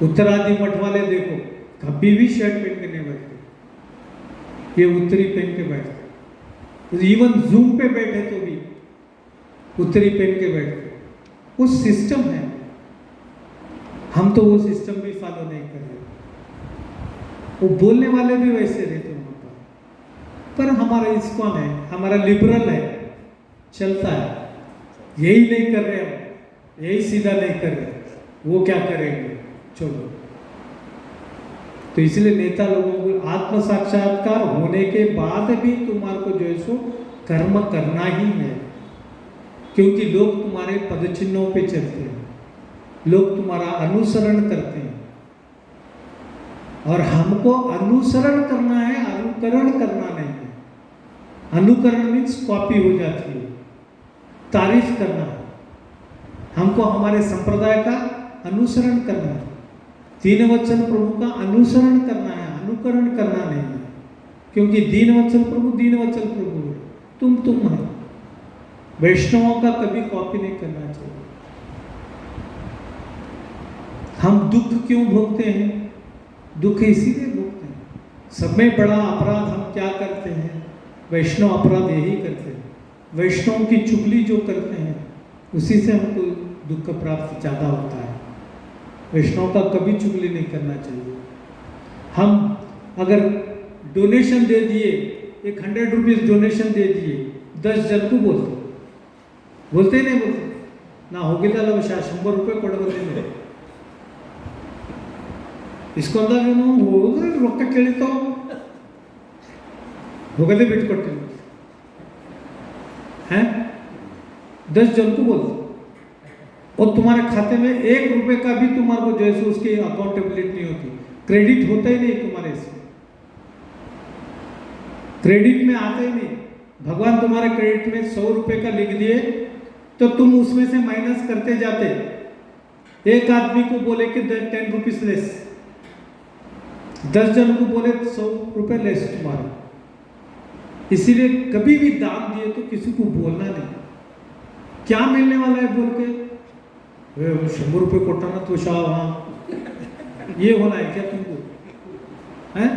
उत्तरादि मठ वाले देखो कभी भी शर्ट पहन के नहीं बैठते, ये उत्तरी पहन के बैठते। इवन जूम पे बैठे तो भी उत्तरी पहन के बैठते। वो सिस्टम है, हम तो वो सिस्टम भी फॉलो नहीं कर रहे। वो बोलने वाले भी वैसे रहते वहाँ पर हमारा इस्कॉन है, हमारा लिबरल है, चलता है। यही नहीं कर रहे हम, यही सीधा नहीं कर रहे, वो क्या करेंगे? चलो। तो इसलिए नेता लोगों को आत्म साक्षात्कार होने के बाद भी तुम्हारे को जो है सो कर्म करना ही है, क्योंकि लोग तुम्हारे पदचिन्हों पे चलते हैं, लोग तुम्हारा अनुसरण करते हैं। और हमको अनुसरण करना है, अनुकरण करना नहीं है। अनुकरण मीन्स कॉपी हो जाती है, तारीफ करना है। हमको हमारे संप्रदाय का अनुसरण करना है, दीनवत्सल प्रभु का अनुसरण करना है, अनुकरण करना नहीं है। क्योंकि दीनवत्सल प्रभु है, तुम है। वैष्णवों का कभी कॉपी नहीं करना चाहिए। हम दुख क्यों भोगते हैं? दुख इसीलिए भोगते हैं। सब में बड़ा अपराध हम क्या करते हैं? वैष्णव अपराध यही करते हैं। वैष्णव की चुगली जो करते हैं उसी से हमको दुख प्राप्त ज़्यादा होता है। वैष्णव का कभी चुगली नहीं करना चाहिए। हम अगर डोनेशन दे दिए, 100 रुपीज़ डोनेशन दे दिए, 10 जन को बोलते नहीं बोलते ना होगी तो 100 रुपये ಕೊಡಬರ್ತೀನಿ ಇಸ್ಕೊಂಡಾಗೇನು ಹೋದ್ರೆ ರೊಕ್ಕ ಕೇಳಿತಾವ ಹೋಗದೆ ಬಿಟ್ಕೊಡ್ತೀನಿ हैं 10 जन को बोलते, और तुम्हारे खाते में 1 रुपए का भी तुम्हारे को जैसे उसकी अकाउंटेबिलिटी नहीं होती, क्रेडिट होता ही नहीं तुम्हारे से, क्रेडिट में आता ही नहीं। भगवान तुम्हारे क्रेडिट में 100 रुपए का लिख दिए तो तुम उसमें से माइनस करते जाते। एक आदमी को बोले कि 10 रुपीज लेस, 10 जन को बोले 100 रुपए लेस तुम्हारा। इसीलिए कभी भी दान दिए तो किसी को बोलना नहीं, क्या मिलने वाला है बोल के 100 रुपये कोटाना तो शाह वहाँ ये होना है क्या तुमको? हैं?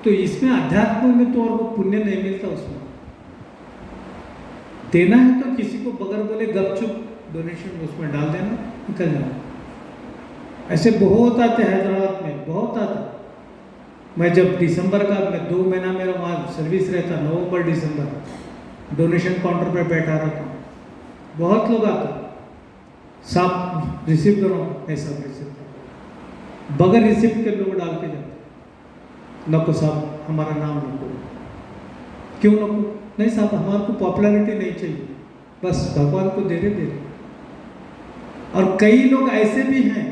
तो इसमें अध्यात्म में तो और वो पुण्य नहीं मिलता। उसमें देना है तो किसी को बगैर बोले गपचुप डोनेशन उसमें डाल देना, निकल जाना। ऐसे बहुत आते हैदराबाद में, बहुत आते। मैं जब दिसंबर का 2 महीना मेरा वहाँ सर्विस रहता, नवंबर दिसंबर, डोनेशन काउंटर पे बैठा रहता, बहुत लोग आते। साहब रिसीव करो, ऐसा रिसीव करो, बगैर रिसीव के लोग डाल के जाते। नको साहब हमारा नाम नको। क्यों नको? नहीं साहब हमारे को पॉपुलैरिटी नहीं चाहिए, बस भगवान को दे रहे। और कई लोग ऐसे भी हैं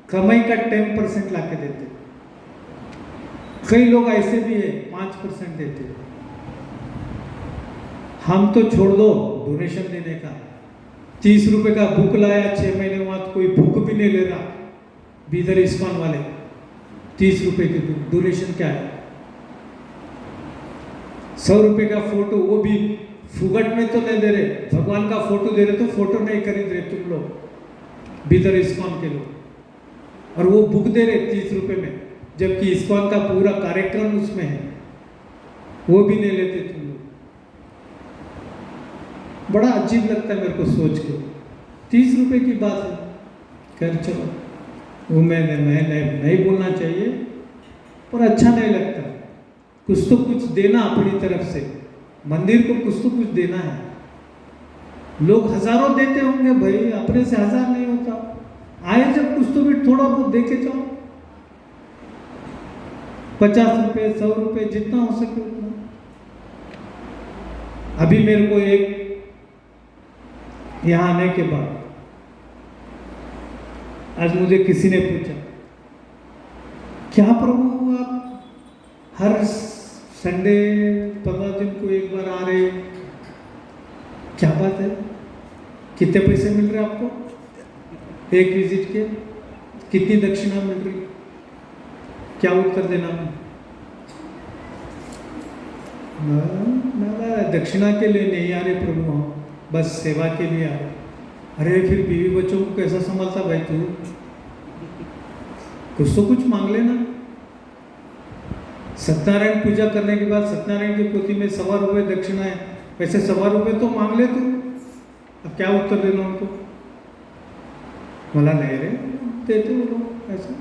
कमाई का 10% ला के देते, कई लोग ऐसे भी है 5% देते। हम तो छोड़ दो डोनेशन देने का, 30 रुपए का बुक लाया 6 महीने बाद, कोई बुक भी नहीं ले रहा। बीदर इस्कॉन वाले 30 रुपए की डोनेशन क्या है? 100 रुपए का फोटो, वो भी फुगट में तो नहीं दे रहे, भगवान का फोटो दे रहे तो फोटो नहीं खरीद रहे तुम लोग, बीदर इस्कॉन के लोग, और वो बुक दे रहे 30 रुपए में, जबकि इस्कॉन का पूरा कार्यक्रम उसमें है, वो भी नहीं लेते तुम लोग। बड़ा अजीब लगता है मेरे को सोच के। 30 रुपए की बात है, कर चलो, वो मैं नहीं बोलना चाहिए, पर अच्छा नहीं लगता। कुछ तो कुछ देना अपनी तरफ से, मंदिर को कुछ तो कुछ देना है। लोग हजारों देते होंगे भाई, अपने से 1000 नहीं होता। आए जब कुछ तो भी थोड़ा बहुत दे के जाओ। 50 रुपए, 100 रुपए, जितना हो सके उतना। अभी मेरे को एक यहाँ आने के बाद आज मुझे किसी ने पूछा, क्या प्रभु आप हर संडे 15 दिन को एक बार आ रहे, क्या बात है, कितने पैसे मिल रहे आपको एक विजिट के, कितनी दक्षिणा मिल रही? क्या उत्तर देना? मैं दक्षिणा के लिए नहीं आ रहे प्रभु, हम बस सेवा के लिए आ रहे। अरे फिर बीवी बच्चों को कैसा संभालता भाई तू? कुछ तो कुछ मांग लेना। सत्यनारायण पूजा करने के बाद सत्यनारायण की पोथी में 1.25 रुपये दक्षिणा है, वैसे 1.25 रुपये तो मांग ले तू। अब क्या उत्तर देना उनको? मला नहीं रे, देते वो लोग ऐसा,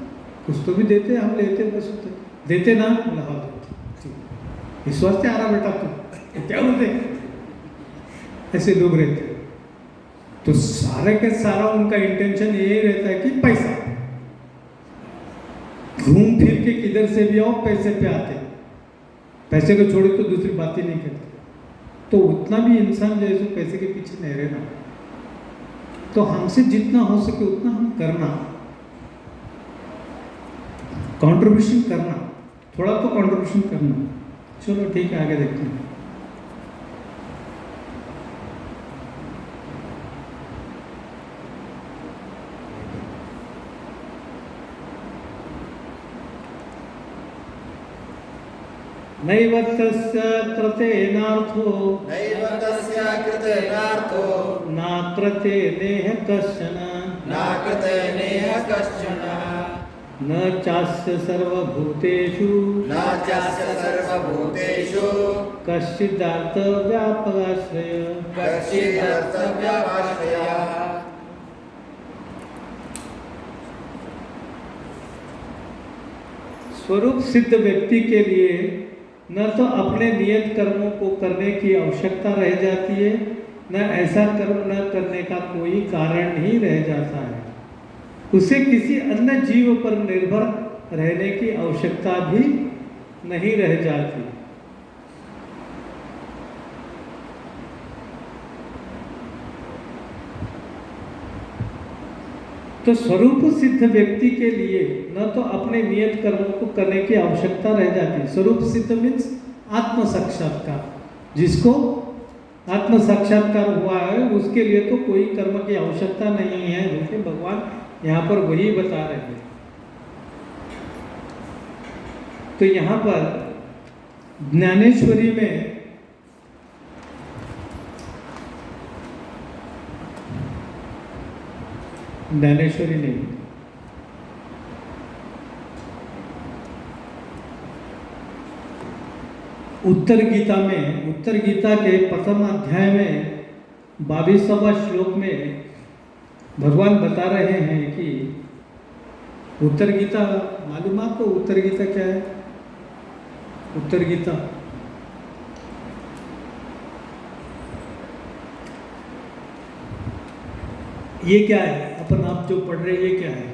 कुछ तो भी देते, हम लेते बस होते देते ना। बोला हाँ देते, इस वास्ते आ रहा बेटा तू, क्या बोलते? ऐसे लोग रहते। तो सारे के सारा उनका इंटेंशन यही रहता है कि पैसा, घूम फिर के किधर से भी आओ पैसे पे आते, पैसे को छोड़े तो दूसरी बात ही नहीं करते। तो उतना भी इंसान जो है सो पैसे के पीछे नहीं रहना। तो हमसे जितना हो सके उतना हम करना, कंट्रीब्यूशन करना, थोड़ा तो कंट्रीब्यूशन करना। चलो ठीक है, आगे देखते हैं। नैव तस्य कृतेनार्थो नैव तस्य कृतेनार्थो नाकृते नेह कश्चन नाकृतेनेह कश्चन न चास्य सर्वभूतेषु न चास्य सर्वभूतेषु कश्चिदार्थव्यापकाश्रय। कश्चिदर्थव्यापाश्रयः। स्वरूप सिद्ध व्यक्ति के लिए न तो अपने नियत कर्मों को करने की आवश्यकता रह जाती है, न ऐसा कर्म न करने का कोई कारण ही रह जाता है। उसे किसी अन्य जीव पर निर्भर रहने की आवश्यकता भी नहीं रह जाती। तो स्वरूप सिद्ध व्यक्ति के लिए न तो अपने नियत कर्मों को करने की आवश्यकता रह जाती है। स्वरूप सिद्ध मीन्स आत्म साक्षात्कार, जिसको आत्म साक्षात्कार हुआ है उसके लिए तो कोई कर्म की आवश्यकता नहीं है, बल्कि भगवान यहाँ पर वही बता रहे हैं। तो यहाँ पर ज्ञानेश्वरी में ज्ञानेश्वरी नहीं, उत्तर गीता में, उत्तर गीता के प्रथम अध्याय में 22वां श्लोक में भगवान बता रहे हैं कि उत्तर गीता मालूम आपको? उत्तर गीता क्या है? उत्तर गीता ये क्या है? अपन आप जो पढ़ रहे हैं ये क्या है?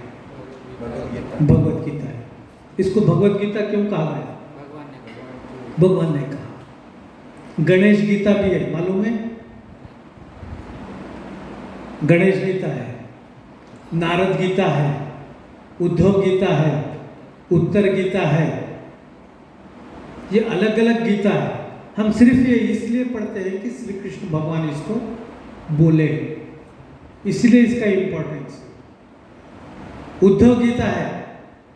भगवत गीता है। इसको भगवत गीता क्यों कहा गया? भगवान ने कहा। गणेश गीता भी है, मालूम है? गणेश गीता है, नारद गीता है, उद्धव गीता है, उत्तर गीता है, ये अलग अलग गीता है। हम सिर्फ ये इसलिए पढ़ते हैं कि श्री कृष्ण भगवान इसको बोले, इसलिए इसका इंपॉर्टेंस। उद्धव गीता है,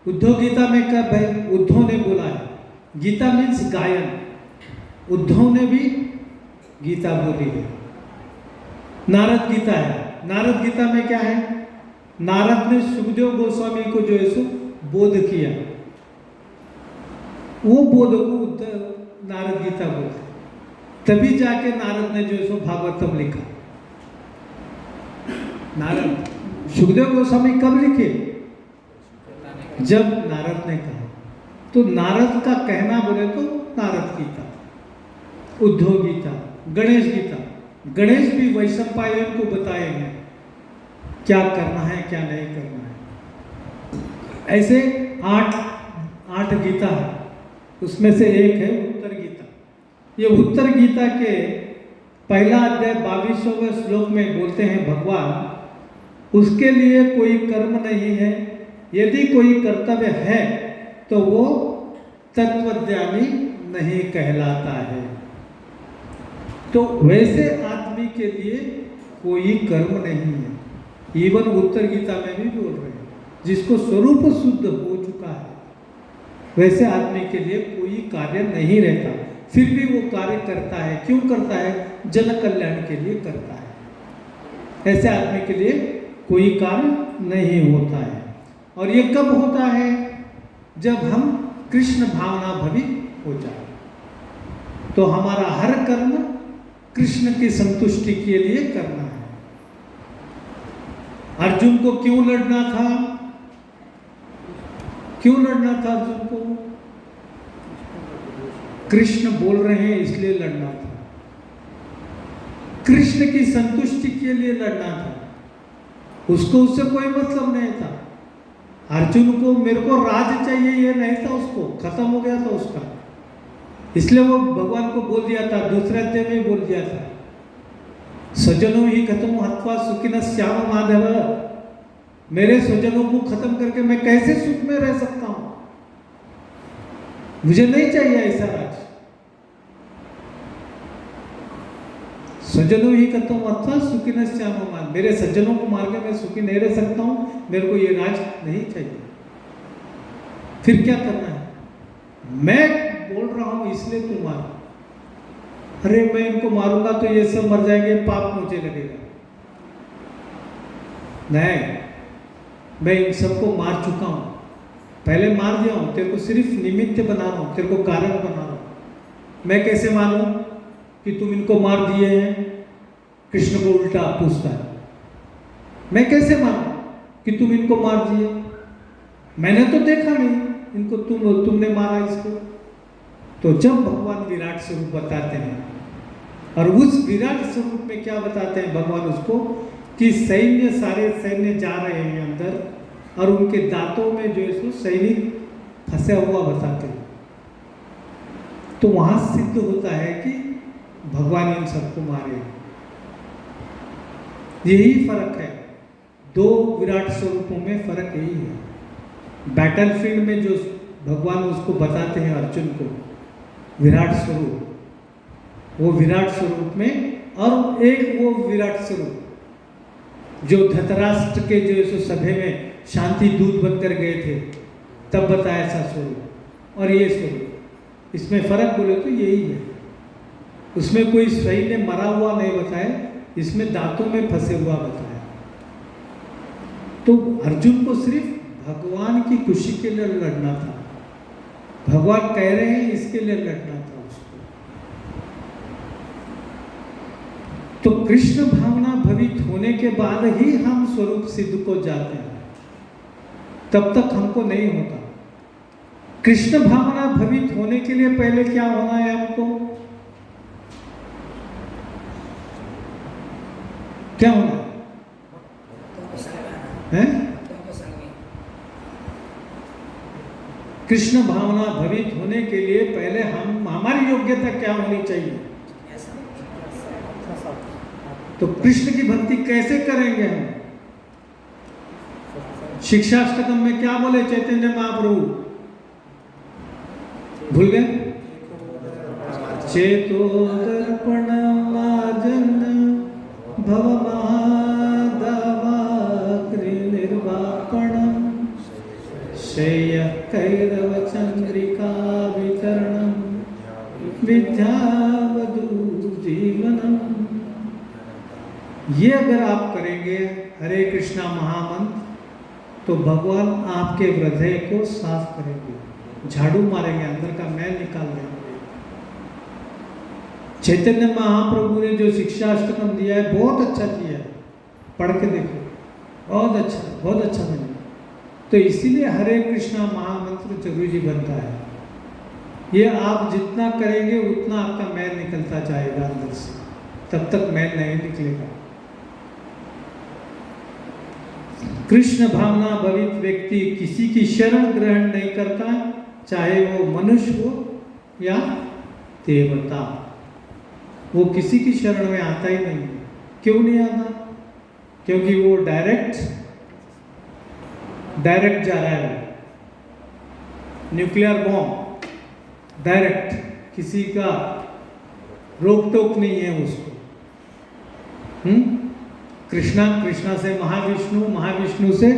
उद्धव गीता में कब है? उद्धव ने बोला है। गीता मीन्स गायन, उद्धव ने भी गीता बोली है। नारद गीता है, नारद गीता में क्या है? नारद ने सुखदेव गोस्वामी को जो है सो बोध किया, वो बोध को नारद गीता बोलते, तभी जाके नारद ने जो है सो भागवतम लिखा। नारद सुखदेव गोस्वामी कब लिखे? जब नारद ने कहा। तो नारद का कहना बोले तो नारद गीता, उद्धव गीता, गणेश गीता। गणेश भी वैशंपायन को बताए हैं क्या करना है क्या नहीं करना है। ऐसे आठ गीता है। उसमें से एक है उत्तर गीता। ये उत्तर गीता के पहला अध्याय 22वें श्लोक में बोलते हैं भगवान, उसके लिए कोई कर्म नहीं है, यदि कोई कर्तव्य है तो वो तत्वज्ञानी नहीं कहलाता है। तो वैसे आदमी के लिए कोई कर्म नहीं है। इवन उत्तर गीता में भी बोल रहे हैं, जिसको स्वरूप शुद्ध हो चुका है वैसे आदमी के लिए कोई कार्य नहीं रहता, फिर भी वो कार्य करता है। क्यों करता है? जन कल्याण के लिए करता है। ऐसे आदमी के लिए कोई कार्य नहीं होता है। और ये कब होता है? जब हम कृष्ण भावना भवित हो जाए, तो हमारा हर कर्म कृष्ण की संतुष्टि के लिए करना है। अर्जुन को क्यों लड़ना था? क्यों लड़ना था अर्जुन को? कृष्ण बोल रहे हैं इसलिए लड़ना था, कृष्ण की संतुष्टि के लिए लड़ना था। उसको उससे कोई मतलब नहीं था। अर्जुन को मेरे को राज चाहिए ये नहीं था, उसको खत्म हो गया था उसका। इसलिए वो भगवान को बोल दिया था, दूसरे अध्याय में बोल दिया था, स्वजनों ही खत्म हत्वा सुखिन श्याम माधव। मेरे स्वजनों को खत्म करके मैं कैसे सुख में रह सकता हूं? मुझे नहीं चाहिए ऐसा राज। सज्जनों ही खत्म अथवा सुखी न श्याम मान। मेरे सज्जनों को मार के मैं सुखी नहीं रह सकता हूं, मेरे को ये राज नहीं चाहिए। फिर क्या करना है? मैं बोल रहा हूं इसलिए तू मार। अरे मैं इनको मारूंगा तो ये सब मर जाएंगे, पाप मुझे लगेगा। नहीं, मैं इन सबको मार चुका हूं, पहले मार दिया हूं। तेरे को सिर्फ निमित्त बना रहा हूं, तेरे को कारण बना रहा हूं। मैं कैसे मानूं कि तुम इनको मार दिए हैं? कृष्ण को उल्टा पूछता है, मैं कैसे मानूं कि तुम इनको मार दिए? मैंने तो देखा नहीं इनको, तुमने मारा इसको। तो जब भगवान विराट स्वरूप बताते हैं, और उस विराट स्वरूप में क्या बताते हैं भगवान उसको, कि सैन्य सारे सैन्य जा रहे हैं अंदर, और उनके दांतों में जो है सो सैनिक फंसा हुआ बताते हैं। तो वहां सिद्ध होता है कि भगवान इन सबको मारे। यही फर्क है, दो विराट स्वरूपों में फर्क यही है। बैटलफील्ड में जो भगवान उसको बताते हैं अर्जुन को विराट स्वरूप, वो विराट स्वरूप में, और एक वो विराट स्वरूप जो धृतराष्ट्र के जो सभा में शांति दूत बनकर गए थे तब बताया ऐसा स्वरूप, और ये स्वरूप, इसमें फर्क बोले तो यही है। उसमें कोई सैन्य मरा हुआ नहीं बताया, इसमें दांतों में फंसे हुआ बताया। तो अर्जुन को सिर्फ भगवान की खुशी के लिए लड़ना था, भगवान कह रहे हैं इसके लिए लड़ना था उसको। तो कृष्ण भावना भवित होने के बाद ही हम स्वरूप सिद्ध को जाते हैं, तब तक हमको नहीं होता। कृष्ण भावना भवित होने के लिए पहले क्या होना है हमको? क्या होना है? कृष्ण भावना भवित होने के लिए पहले हमारी योग्यता क्या होनी चाहिए? तो कृष्ण की भक्ति कैसे करेंगे हम? शिक्षाष्टकम में क्या बोले चैतन्य महाप्रभु? भूल गए? चेतो दर्पण मार्जन भवमाधवाकृनिर्वापणं शय्य कैरव चंद्रिका वितरणं विद्यावधू जीवनम। ये अगर आप करेंगे हरे कृष्णा महामंत्र, तो भगवान आपके हृदय को साफ करेंगे, झाड़ू मारेंगे, अंदर का मैल निकाल देंगे। चैतन्य महाप्रभु ने जो शिक्षाष्टकम दिया है बहुत अच्छा दिया है, पढ़ के देखो, बहुत अच्छा बना। तो इसीलिए हरे कृष्णा महामंत्र जरूरी बनता है। ये आप जितना करेंगे उतना आपका मैल निकलता जाएगा अंदर से, तब तक मैल नहीं निकलेगा। कृष्ण भावना भवित व्यक्ति किसी की शरण ग्रहण नहीं करता, चाहे वो मनुष्य हो या देवता, वो किसी की शरण में आता ही नहीं। क्यों नहीं आता? क्योंकि वो डायरेक्ट जा रहा है। न्यूक्लियर बॉम्ब डायरेक्ट, किसी का रोक टोक नहीं है उसको। कृष्णा से महाविष्णु, महाविष्णु से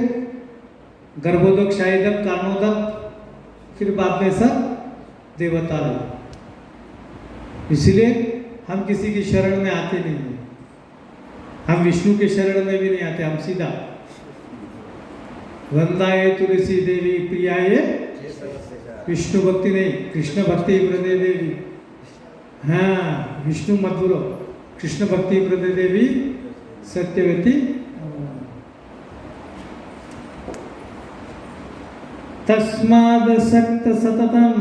गर्भोदक, शाहीदक, कारणोदक, फिर बाद में सब देवता लोग। इसलिए हम किसी की शरण में आते नहीं हैं। हम विष्णु के शरण में भी नहीं आते, हम सीधा वंदाए तुलसी देवी प्रियाये विष्णु भक्ति नहीं, कृष्ण भक्ति हृदय देवी। हाँ, विष्णु मत बोलो, कृष्ण भक्ति हृदय देवी सत्यवती। तस्माद् सक्त सततम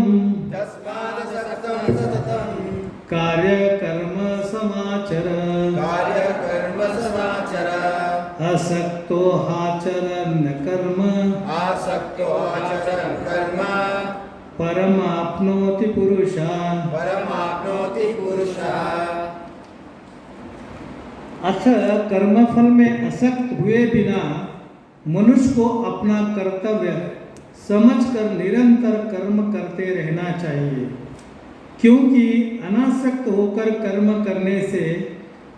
कार्य कर्म समाचर असक्तो आचरन् कर्म परमाप्नोति पुरुषः। अतः कर्मफल में आसक्त हुए बिना मनुष्य को अपना कर्तव्य समझकर निरंतर कर्म करते रहना चाहिए, क्योंकि अनासक्त होकर कर्म करने से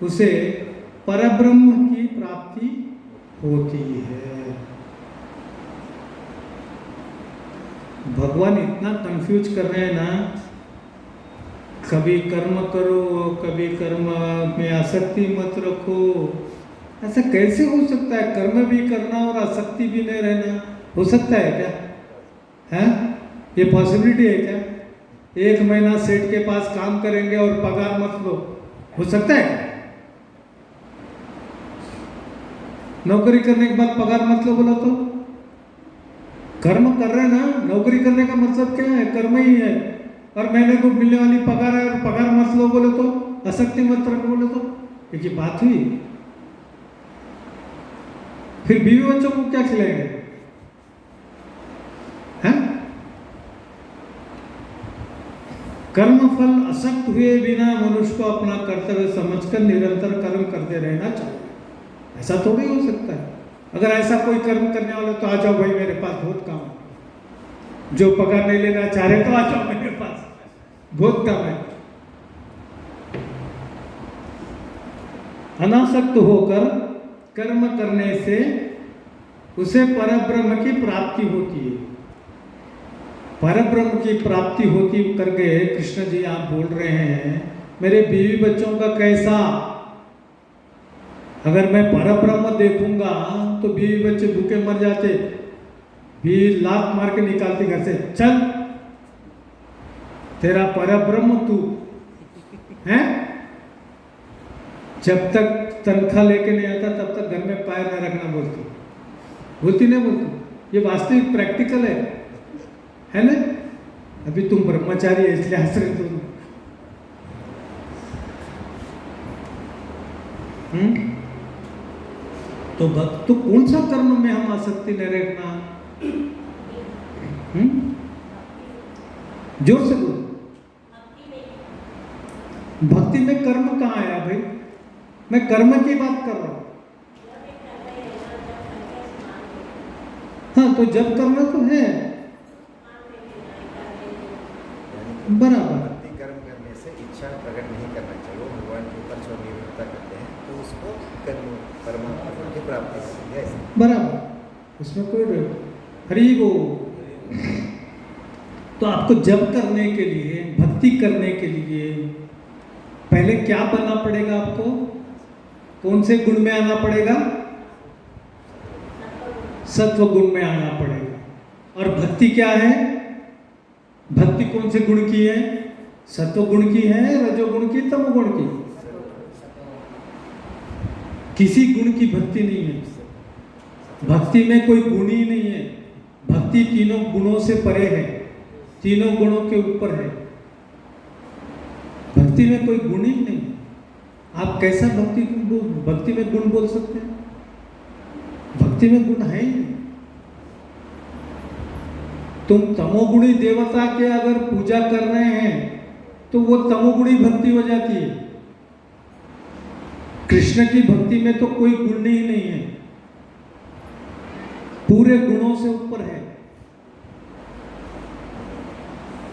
उसे परब्रह्म की प्राप्ति होती है। भगवान इतना कंफ्यूज कर रहे हैं ना, कभी कर्म करो, कभी कर्म में आसक्ति मत रखो। ऐसा कैसे हो सकता है? कर्म भी करना और आसक्ति भी नहीं रहना, हो सकता है क्या? है ये पॉसिबिलिटी है क्या? 1 महीना सेठ के पास काम करेंगे और पगार मत लो, हो सकता है? नौकरी करने के बाद पगार मत लो बोला तो कर्म कर रहे ना। नौकरी करने का मतलब क्या है? कर्म ही है। और महीने को मिलने वाली पगार है और पगार मत लो बोले तो, आसक्ति मत रखो बोले तो, एक ही बात हुई। फिर बीवी बच्चों को क्या खिलाएंगे? हैं? कर्मफल आसक्त हुए बिना मनुष्य को अपना कर्तव्य समझकर निरंतर कर्म करते रहना चाहिए। ऐसा थोड़ी हो सकता है। अगर ऐसा कोई कर्म करने वाला तो आ जाओ भाई, मेरे पास बहुत काम है। जो पगार नहीं लेना चाह रहे तो आ जाओ मेरे पास, बहुत काम है। अनासक्त होकर कर्म करने से उसे परब्रह्म की प्राप्ति होती है। परब्रह्म की प्राप्ति होती करके कृष्ण जी आप बोल रहे हैं, मेरे बीवी बच्चों का कैसा? अगर मैं परब्रह्म देखूंगा तो बीवी बच्चे भूखे मर जाते, बीवी लात मार के निकालती घर से, चल तेरा परब्रह्म तू है। जब तक तनख्वाह लेके नहीं आता तब तक घर में पैर न रखना बोलती नहीं बोलती। ये वास्तविक प्रैक्टिकल है ना? अभी तुम ब्रह्मचारी है इसलिए हंस रहे तुम। तो भक्त तो कौन सा कर्म में हम आसक्ति नहीं रखना? जोर से बोलो। भक्ति में कर्म कहाँ आया भाई? मैं कर्म की बात कर रहा हूं। हाँ, तो जब करना तो है बराबर। भक्ति कर्म करने से इच्छा प्रकट नहीं करना चाहिए, वो भगवान के ऊपर जो निर्भरता करते हैं तो उसको कर्म परमात्मा की प्राप्ति होती है बराबर, उसमें कोई हरि वो। तो आपको जब करने के लिए, भक्ति करने के लिए पहले क्या बनना पड़ेगा? आपको कौन से गुण में आना पड़ेगा? सत्व गुण में आना पड़ेगा। और भक्ति क्या है? भक्ति कौन से गुण की है? सत्व गुण की है, रजोगुण की, तमोगुण की? किसी गुण की भक्ति नहीं है। भक्ति में कोई गुण ही नहीं है। भक्ति तीनों गुणों से परे है, तीनों गुणों के ऊपर है। भक्ति में कोई गुण ही नहीं। आप कैसा भक्ति में गुण बोल सकते हैं? भक्ति में गुण है ही नहीं। तुम तमोगुणी देवता के अगर पूजा कर रहे हैं तो वो तमोगुणी भक्ति हो जाती है। कृष्ण की भक्ति में तो कोई गुण ही नहीं है, पूरे गुणों से ऊपर है।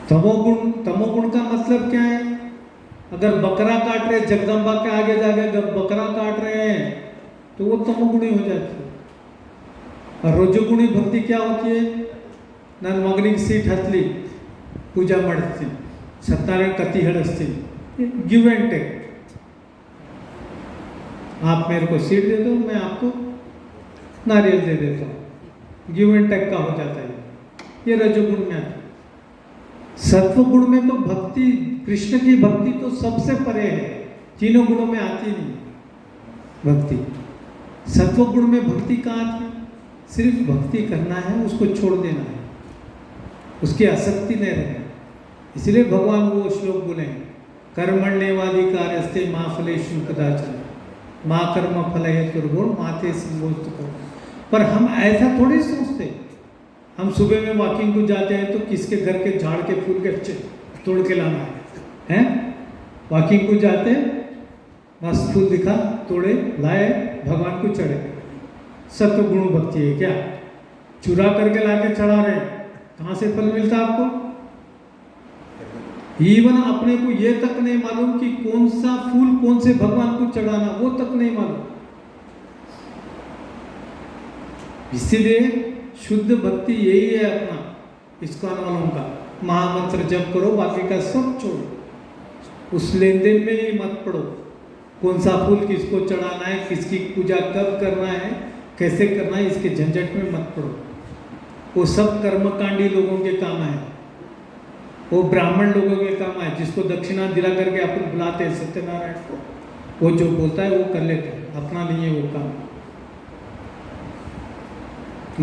तमोगुण का मतलब क्या है? अगर बकरा काट रहे, जगदम्बा के आगे जाके जब बकरा काट रहे हैं तो वो तमोगुणी हो जाती है। और रजोगुणी भक्ति क्या होती है? ನನ್ನ ಮಗನಿಗೆ ಸೀಟ್ ಹತ್ತಲಿ, पूजा ಮಾಡ್ತೀನಿ, सत्यनारायण कति हड़स्ತೀನಿ, गिव एंड टेक। आप मेरे को सीट दे दो, मैं आपको नारियल दे देता हूँ, गिव एंड टेक का हो जाता है। ये रजोगुण में आता है। सत्वगुण में तो भक्ति, कृष्ण की भक्ति तो सबसे परे है, तीनों गुणों में आती नहीं भक्ति। सत्वगुण में भक्ति कहाँ आती? सिर्फ भक्ति करना है, उसको छोड़ देना है, उसकी आसक्ति नहीं रहना। इसलिए भगवान वो श्लोक बोले, कर्मण्येवाधिकारस्ते मा फलेषु कदाचन मा कर्म फल हेतुर्गुण माते संबोधि करो। पर हम ऐसा थोड़ी सोचते। हम सुबह में वॉकिंग को जाते हैं तो किसके घर के झाड़ के फूल के अच्छे तोड़ के लाना है? वॉकिंग को जाते हैं, मस्त फूल दिखा, तोड़े लाए, भगवान को चढ़े। सत्वगुण भक्ति है क्या? चुरा करके लाके चढ़ा रहे, कहाँ से फल मिलता आपको? इवन अपने को ये तक नहीं मालूम कि कौन सा फूल कौन से भगवान को चढ़ाना, वो तक नहीं मालूम। इसीलिए शुद्ध भक्ति यही है अपना, इस्कॉन वालों का महामंत्र जप करो, बाकी का सब छोड़ो, उस लेन देन में ही मत पड़ो। कौन सा फूल किसको चढ़ाना है, किसकी पूजा कब करना है, कैसे करना है, इसके झंझट में मत पड़ो। वो सब कर्मकांडी लोगों के काम है, वो ब्राह्मण लोगों के काम है, जिसको दक्षिणा दिला करके अपन बुलाते हैं सत्यनारायण को, वो जो बोलता है वो कर लेते हैं, अपना नहीं है वो काम।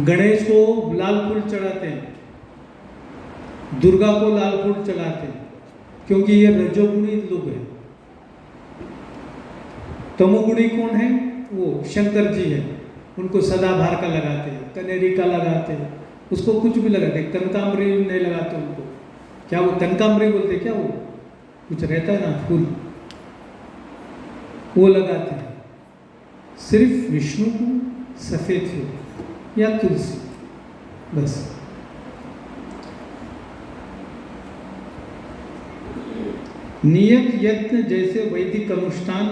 गणेश को लाल फूल चढ़ाते हैं, दुर्गा को लाल फूल चढ़ाते हैं, क्योंकि ये रजोगुणी लोग हैं। तमोगुणी कौन है? वो शंकर जी है, उनको सदाबहार का लगाते हैं, कनेरी का लगाते हैं, उसको कुछ भी लगाते हैं, कनकाम्बरी नहीं लगाते उनको। क्या वो कनकाम्बरी बोलते क्या? वो कुछ रहता है ना फूल, वो लगाते हैं। सिर्फ विष्णु को सफेद फूल या तुलसी, बस। नियत यत्न जैसे वैदिक अनुष्ठान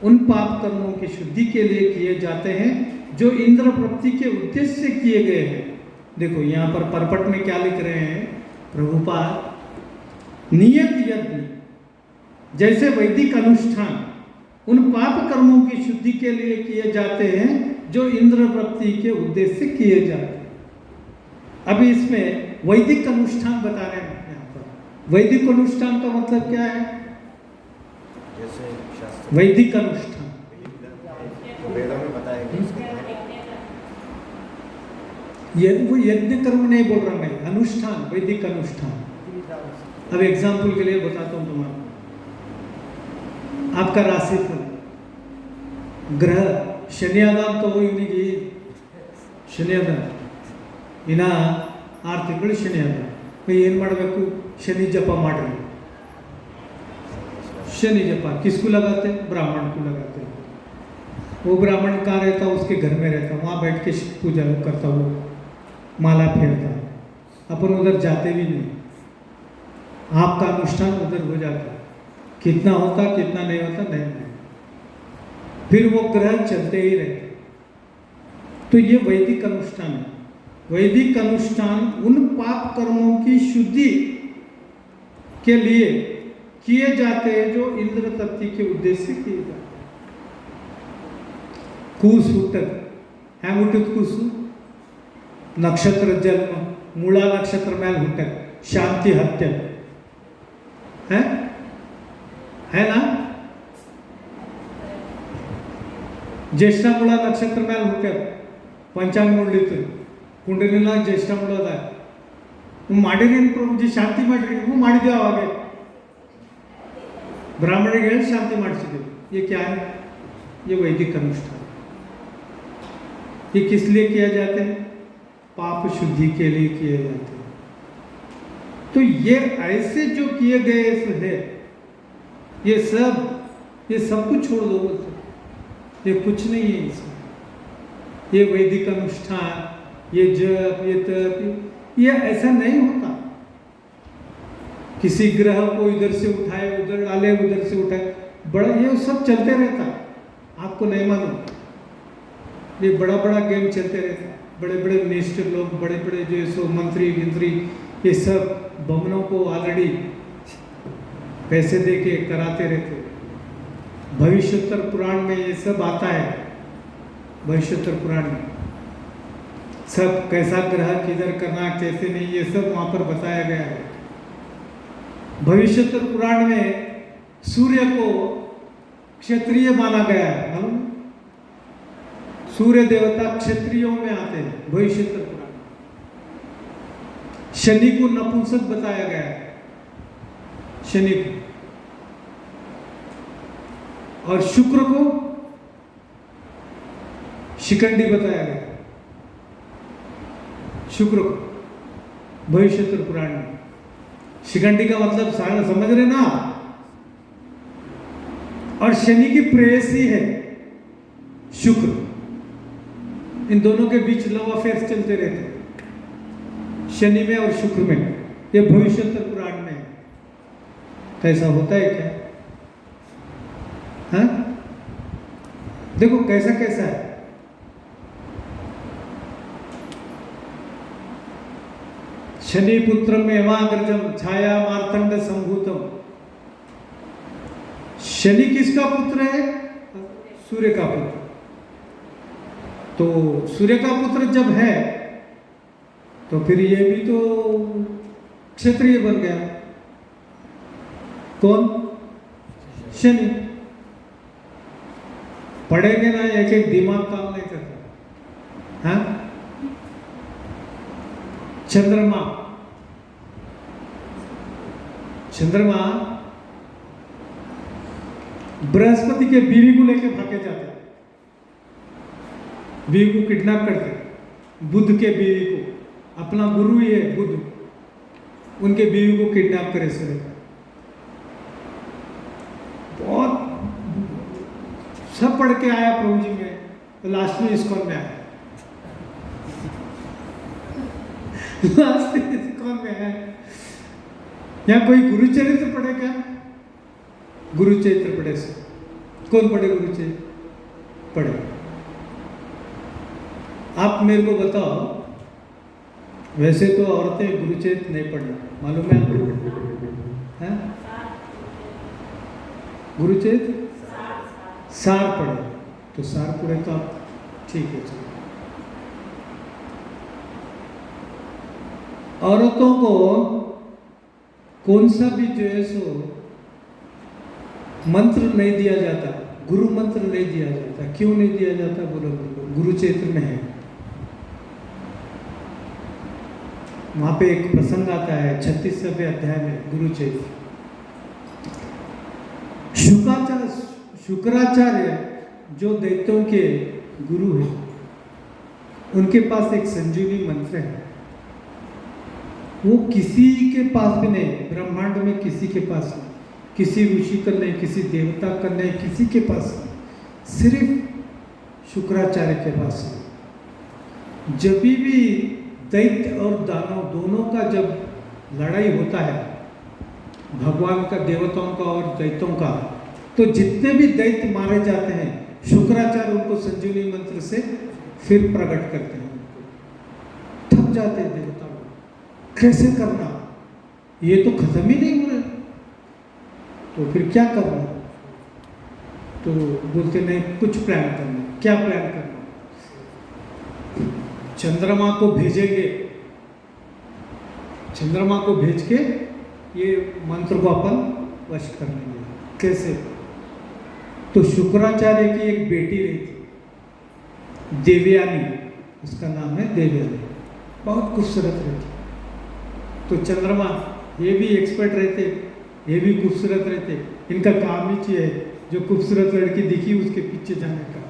उन पाप कर्मों की शुद्धि के लिए किए जाते हैं जो इंद्र प्राप्ति के उद्देश्य से किए गए हैं। देखो यहाँ पर परपट में क्या लिख रहे हैं प्रभुपाद, नियत यज्ञ जैसे वैदिक अनुष्ठान उन पाप कर्मों की शुद्धि के लिए किए जाते हैं जो इंद्र प्राप्ति के उद्देश्य से किए जाते हैं। अभी इसमें वैदिक अनुष्ठान बता रहे हैं। यहाँ पर वैदिक अनुष्ठान का मतलब क्या है? जैसे शास्त्र वैदिक अनुष्ठान वेदों में बताया गया उसके तहत। वो यज्ञ कर्म नहीं बोल रहा मैं, अनुष्ठान, वैदिक अनुष्ठान। अब एग्जाम्पल के लिए बताता हूँ तुम्हारा, आपका राशिफल ग्रह शनियादान तो इवनिಗೆ ಶನಿಯಾದಾನ ಇನ್ನ 6 ತಿಂಗಳು ಶನಿಯಾದಾನ ಏನು ಮಾಡಬೇಕು? शनि जप ಮಾಡ್ರಿ। शनि जप किसको लगाते? ब्राह्मण को लगाते। वो ब्राह्मण कहाँ रहता? उसके घर में रहता, वहाँ बैठ के पूजा करता, वो माला फेरता। अपन उधर जाते भी नहीं, आपका अनुष्ठान उधर हो जाता। कितना होता कितना नहीं होता नहीं। फिर वो ग्रह चलते ही रहते। तो ये वैदिक अनुष्ठान है। वैदिक अनुष्ठान उन पाप कर्मों की शुद्धि के लिए किए जाते हैं जो इंद्र तत्व के उद्देश्य से किए जाते हैं। ಕೂಸು ಹುಟ್ಟದು, ಹ್ಯಾಂಗೆ ಹುಟ್ಟಿದ ಕೂಸು? ನಕ್ಷತ್ರ ಜನ್ಮ, ಮೂಳ ನಕ್ಷತ್ರ ಮೇಲೆ ಹುಟ್ಟದು, ಶಾಂತಿ ಹತ್ಯೆ है ना? ज्येष्ठ मूळ नक्षत्र ಮೇಲೆ ಹುಟ್ಟ್ಯಾರ, पंचांग ನೋಡ್ಲಿತ್ತು, ಕುಂಡಲಿನ ज्येष्ठ ಮೂಳದ ಮಾಡಿರೇನು ಪ್ರಭುಜಿ? ಶಾಂತಿ ಮಾಡಿರಿ? ಹ್ಞೂ ಮಾಡಿದ್ದೇವೆ ಅವಾಗ, ब्राह्मणिಗೆ ಹೇಳಿ शांति ಮಾಡಿಸಿದ್ದೇವೆ। ये क्या है? ये वैदिक अनुष्ठान। ये किस लिए किया जाते हैं? पाप शुद्धि के लिए किए जाते हैं। तो ये ऐसे जो किए गए है, ये सब कुछ छोड़ दो बोलते, ये कुछ नहीं है इसमें। ये वैदिक अनुष्ठान, ये जप, ये तप, ये ऐसा नहीं होता। किसी ग्रह को इधर से उठाए, उधर डाले, उधर से उठाए, बड़ा ये सब चलते रहता। आपको नहीं मालूम, ये बड़ा बड़ा गेम चलते रहता। बड़े बड़े मिनिस्टर लोग, बड़े बड़े जो सो मंत्री गिंत्री, ये सब बमनों को ऑलरेडी पैसे देके कराते रहते। भविष्योत्तर पुराण में ये सब आता है। भविष्योत्तर पुराण में सब कैसा ग्रह किधर करना, कैसे नहीं, ये सब वहां पर बताया गया है। भविष्योत्तर पुराण में सूर्य को क्षत्रिय माना गया है। मालूम? सूर्य देवता क्षत्रियों में आते हैं भविष्योत्तर पुराण। शनि को नपुंसक बताया गया है, शनि को, और शुक्र को शिखंडी बताया गया। शुक्र को भविष्योत्तर पुराण में। शिखंडी का मतलब सारा समझ रहे ना। और शनि की प्रेयसी है शुक्र। इन दोनों के बीच लव अफेयर्स चलते रहते हैं, शनि में और शुक्र में। ये भविष्योत्तर पुराण में है। तो ऐसा होता है क्या? हाँ, देखो कैसा कैसा है। शनि पुत्र में एवाग्रजम छाया मार्तंड संभूतम। शनि किसका पुत्र है? सूर्य का पुत्र। तो सूर्य का पुत्र जब है तो फिर ये भी तो क्षत्रिय बन गया। कौन? शनि। पढ़ेंगे ना, एक एक दिमाग काम नहीं करता। हाँ, चंद्रमा। चंद्रमा बृहस्पति के बीवी को लेकर भागे जाते, बीवी को किडनैप करते। बुध के बीवी को, अपना गुरु ही है बुध, उनके बीवी को किडनैप करे सूर्य। बहुत सब पढ़ के आया प्रभु जी में, तो लास्ट में इस्कॉन में आया। लास्ट में इस्कॉन में आया। यहाँ कोई गुरुचरित्र पढ़े क्या? गुरुचरित्र पढ़े से कौन पढ़े? गुरुचरित्र पढ़े। आप मेरे को बताओ, वैसे तो औरतें गुरुचरित्र नहीं पढ़ना, मालूम है आपको? हैं? गुरुचरित्र सार पढ़े, तो सार पढ़े तो आप ठीक है। चलो, औरतों को कौन सा भी जो है सो मंत्र नहीं दिया जाता, गुरु मंत्र नहीं दिया जाता। क्यों नहीं दिया जाता? बोलो बोलो। गुरुचरित्र में है। वहां पे एक प्रसंग आता है 36वें अध्याय में, गुरुचरित्र। शुक्राचार्य जो दैत्यों के गुरु हैं, उनके पास एक संजीवनी मंत्र है। वो किसी के पास भी नहीं, ब्रह्मांड में किसी के पास नहीं, किसी ऋषि का नहीं, किसी देवता का नहीं, किसी के पास नहीं, सिर्फ शुक्राचार्य के पास है। जब भी दैत्य और दानव दोनों का जब लड़ाई होता है, भगवान का, देवताओं का और दैत्यों का, तो जितने भी दैत्य मारे जाते हैं, शुक्राचार्य उनको संजीवनी मंत्र से फिर प्रकट करते हैं। थक जाते हैं देवता लोग, कैसे करना, ये तो खत्म ही नहीं हो रहा, तो फिर क्या करना? तो बोलते नहीं, कुछ प्लान करना। क्या प्लान करना? चंद्रमा को भेजेंगे, चंद्रमा को भेज के ये मंत्र को अपन वश कर लेंगे। कैसे? तो शुक्राचार्य की एक बेटी रही थी, देवयानी, उसका नाम है देवयानी, बहुत खूबसूरत रहती। तो चंद्रमा ये भी एक्सपर्ट रहते, ये भी खूबसूरत रहते। इनका काम ही है, जो खूबसूरत लड़की दिखी उसके पीछे जाने का,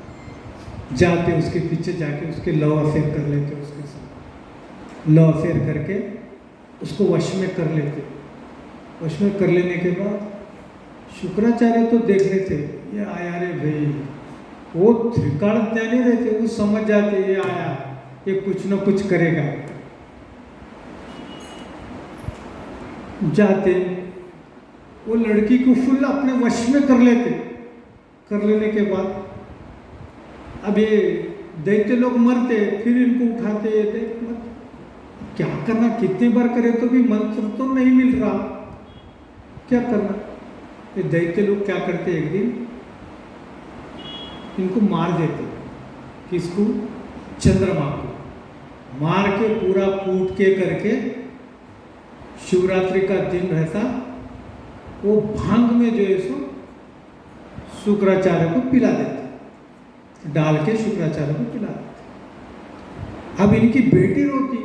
जाते उसके पीछे जाके उसके लव अफेयर कर लेते, उसके साथ लव अफेयर करके उसको वश में कर लेते। वश में कर लेने के बाद शुक्राचार्य तो देख लेते, ये आया रे भाई, वो त्रिकाल ज्ञानी रहते, वो समझ जाते ये आया, ये कुछ न कुछ करेगा। जाते वो लड़की को फुल अपने वश में कर लेते। कर लेने के बाद अब ये दैत्य लोग मरते, फिर इनको उठाते, देख मत क्या करना, कितनी बार करे तो भी मंत्र तो नहीं मिल रहा, क्या करना। ये दैत्य लोग क्या करते, एक दिन इनको मार देते। किसको? चंद्रमा को मार के पूरा कूट के करके, शिवरात्रि का दिन रहता, वो भांग में जो है सो शुक्राचार्य को पिला देते, डाल के शुक्राचार्य को पिला देते। अब इनकी बेटी रोती,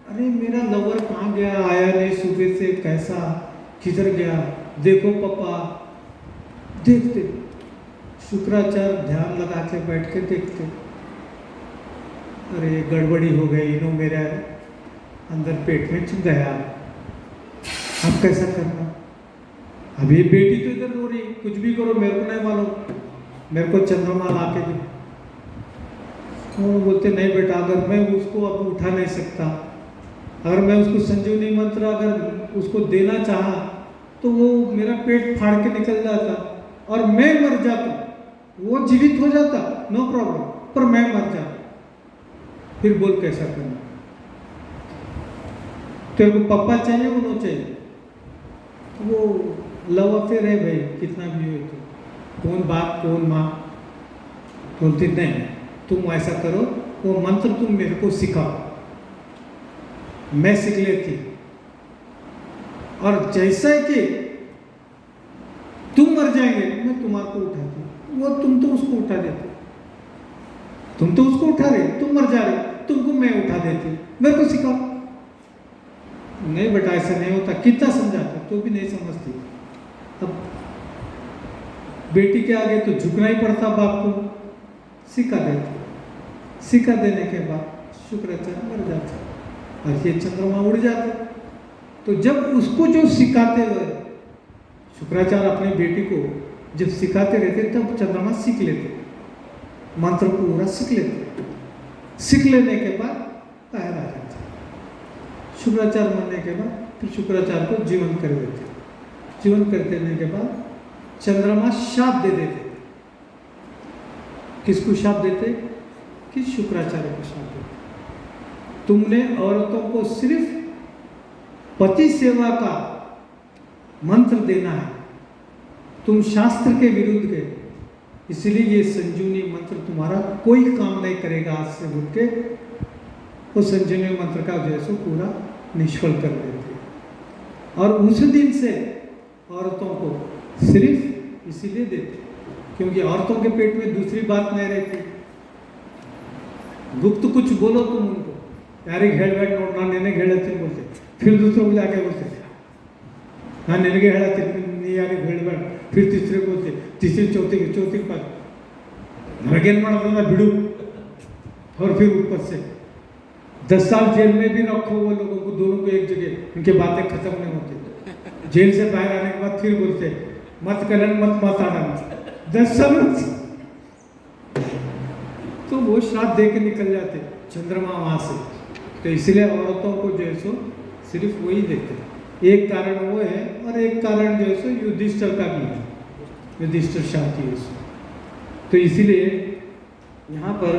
अरे मेरा लवर कहाँ गया, आया नहीं सुबह से, कैसा, किधर गया, देखो पापा। देखते शुक्राचार्य ध्यान लगा के बैठ के देखते, अरे गड़बड़ी हो गई, इन्हों मेरे अंदर पेट में चुभ गया, अब कैसा करना। अब ये बेटी तो इधर रो रही, कुछ भी करो मेरे को नहीं मालूम, मेरे को चंद्रमा ला के दो। वो बोलते नहीं बेटा, अगर मैं उसको अब उठा नहीं सकता, अगर मैं उसको संजीवनी मंत्र अगर उसको देना चाहा तो वो मेरा पेट फाड़ के निकल जाता और मैं मर जाता, वो जीवित हो जाता, नो प्रॉब्लम, पर मैं मर जाता। फिर बोल कैसा करना, तेरे को पापा चाहिए वो नो चाहिए, वो लव अफेयर है भाई, कितना भी हो तो, कौन बाप कौन माँ। बोलते नहीं, तुम ऐसा करो, वो मंत्र तुम मेरे को सिखाओ, मैं सीख लेती, और जैसा कि तुम मर जाएंगे मैं तुम्हारे को उठाती। वो तुम तो उसको उठा देते, तुम तो उसको उठा रहे, तुम मर जा रहे, तुमको मैं उठा देती, मेरे को सिखाओ। नहीं बेटा ऐसा नहीं होता, कितना समझाता तो भी नहीं समझती। अब बेटी के आगे तो झुकना ही पड़ता बाप को, सिखा देते। सिखा देने के बाद शुक्राचार्य मर जाता और ये चंद्रमा उड़ जाता। तो जब उसको जो सिखाते हुए शुक्राचार्य अपनी बेटी को जब सिखाते रहते, तब चंद्रमा सीख लेते, मंत्र पूरा सीख लेते। सीख लेने के बाद बाहर आ जाते। शुक्राचार्य मरने के बाद फिर शुक्राचार्य को जीवन कर देते। जीवन कर देने के बाद चंद्रमा शाप दे देते। किसको शाप देते? कि शुक्राचार्य को शाप देते, तुमने औरतों को सिर्फ पति सेवा का मंत्र देना है, तुम शास्त्र के विरुद्ध गए, इसलिए ये संजीवनी मंत्र तुम्हारा कोई काम नहीं करेगा। आज से उठ के वो संजीवनी मंत्र का जो है सो पूरा निष्फल कर देते। और उस दिन से औरतों को सिर्फ इसीलिए देते क्योंकि औरतों के पेट में दूसरी बात नहीं रहती। गुप्त कुछ बोलो तुम उनको, यारी घेड़ बैठ नोट ना नेने घेड़ती बोलते, फिर दूसरों को जाके बोलते हाँ नेने के हेड़ाते नहीं यारी घेड़ बैठ, फिर तीसरे को बोलते, तीसरी चौथी पास नरगेन मारता भिड़ू, और फिर ऊपर से 10 साल जेल में भी रखो वो लोगों को, दोनों को एक जगह, उनके बातें खत्म नहीं होती। जेल से बाहर आने के बाद फिर बोलते मत कलन मत माताना, 10 साल तो वो श्राद्ध दे के निकल जाते चंद्रमा वहाँ से। तो इसलिए औरतों को जो है सो सिर्फ वही देते। एक कारण वो है और एक कारण जो है सो युधिष्ठिर का भी है, युधिष्ठिर शांति है। तो इसीलिए यहाँ पर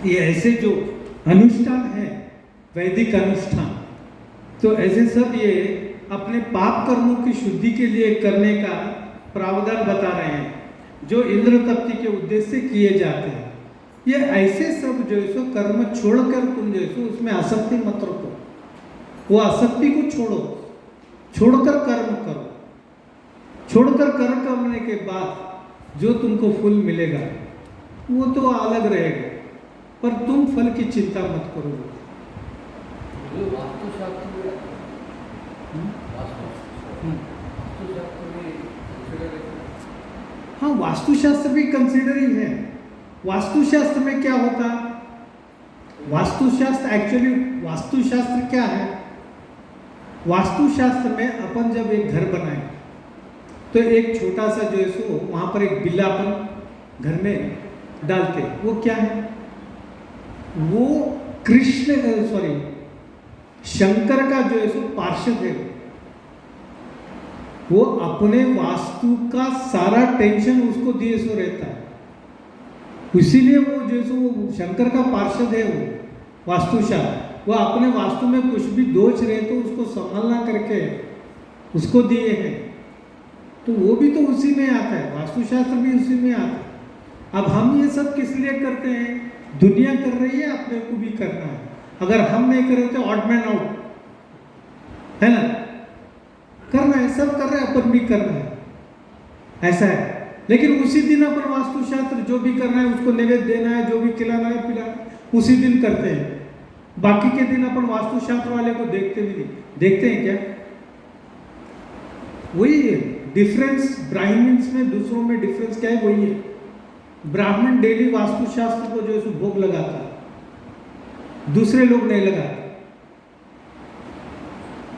ये ऐसे जो अनुष्ठान है वैदिक अनुष्ठान, तो ऐसे सब ये अपने पाप कर्मों की शुद्धि के लिए करने का प्रावधान बता रहे हैं, जो इंद्र तप्ति के उद्देश्य से किए जाते हैं। ये ऐसे सब जो है सो कर्म छोड़कर तुम जो है सो उसमें आसक्ति मत रखो, वो आसक्ति को छोड़ो, छोड़कर कर्म करो। छोड़कर कर्म करने के बाद जो तुमको फल मिलेगा वो तो अलग रहेगा, पर तुम फल की चिंता मत करो। हाँ, वास्तुशास्त्र भी कंसीडर ही है। वास्तुशास्त्र में क्या होता है? वास्तुशास्त्र एक्चुअली वास्तुशास्त्र क्या है? वास्तुशास्त्र में अपन जब एक घर बनाए तो एक छोटा सा जो है सो वहाँ पर एक बिल्ला अपन घर में डालते, वो क्या है? वो शंकर का जो है सो पार्षद है। वो अपने वास्तु का सारा टेंशन उसको दिए सो रहता है, इसीलिए वो जो है सो वो शंकर का पार्षद है। वो वास्तुशास्त्र वो अपने वास्तु में कुछ भी दोष रहे तो उसको संभालना करके उसको दिए हैं, तो वो भी तो उसी में आता है, वास्तुशास्त्र भी उसी में आता है। अब हम ये सब किस लिए करते हैं? दुनिया कर रही है, अपने को भी करना है। अगर हम नहीं कर रहे तो ऑड मैन आउट है ना, करना है, सब कर रहे हैं, अपन भी करना है, ऐसा है। लेकिन उसी दिन अपन वास्तुशास्त्र जो भी करना है उसको नैवेद्य देना है, जो भी खिलाना है पिलाना है, उसी दिन करते हैं। बाकी के दिन अपन वास्तुशास्त्र वाले को देखते भी नहीं। देखते हैं क्या? वही है डिफरेंस ब्राह्मण्स में दूसरों में डिफरेंस क्या है? वही है, ब्राह्मण डेली वास्तुशास्त्र को जो है भोग लगाता है, दूसरे लोग नहीं लगाते।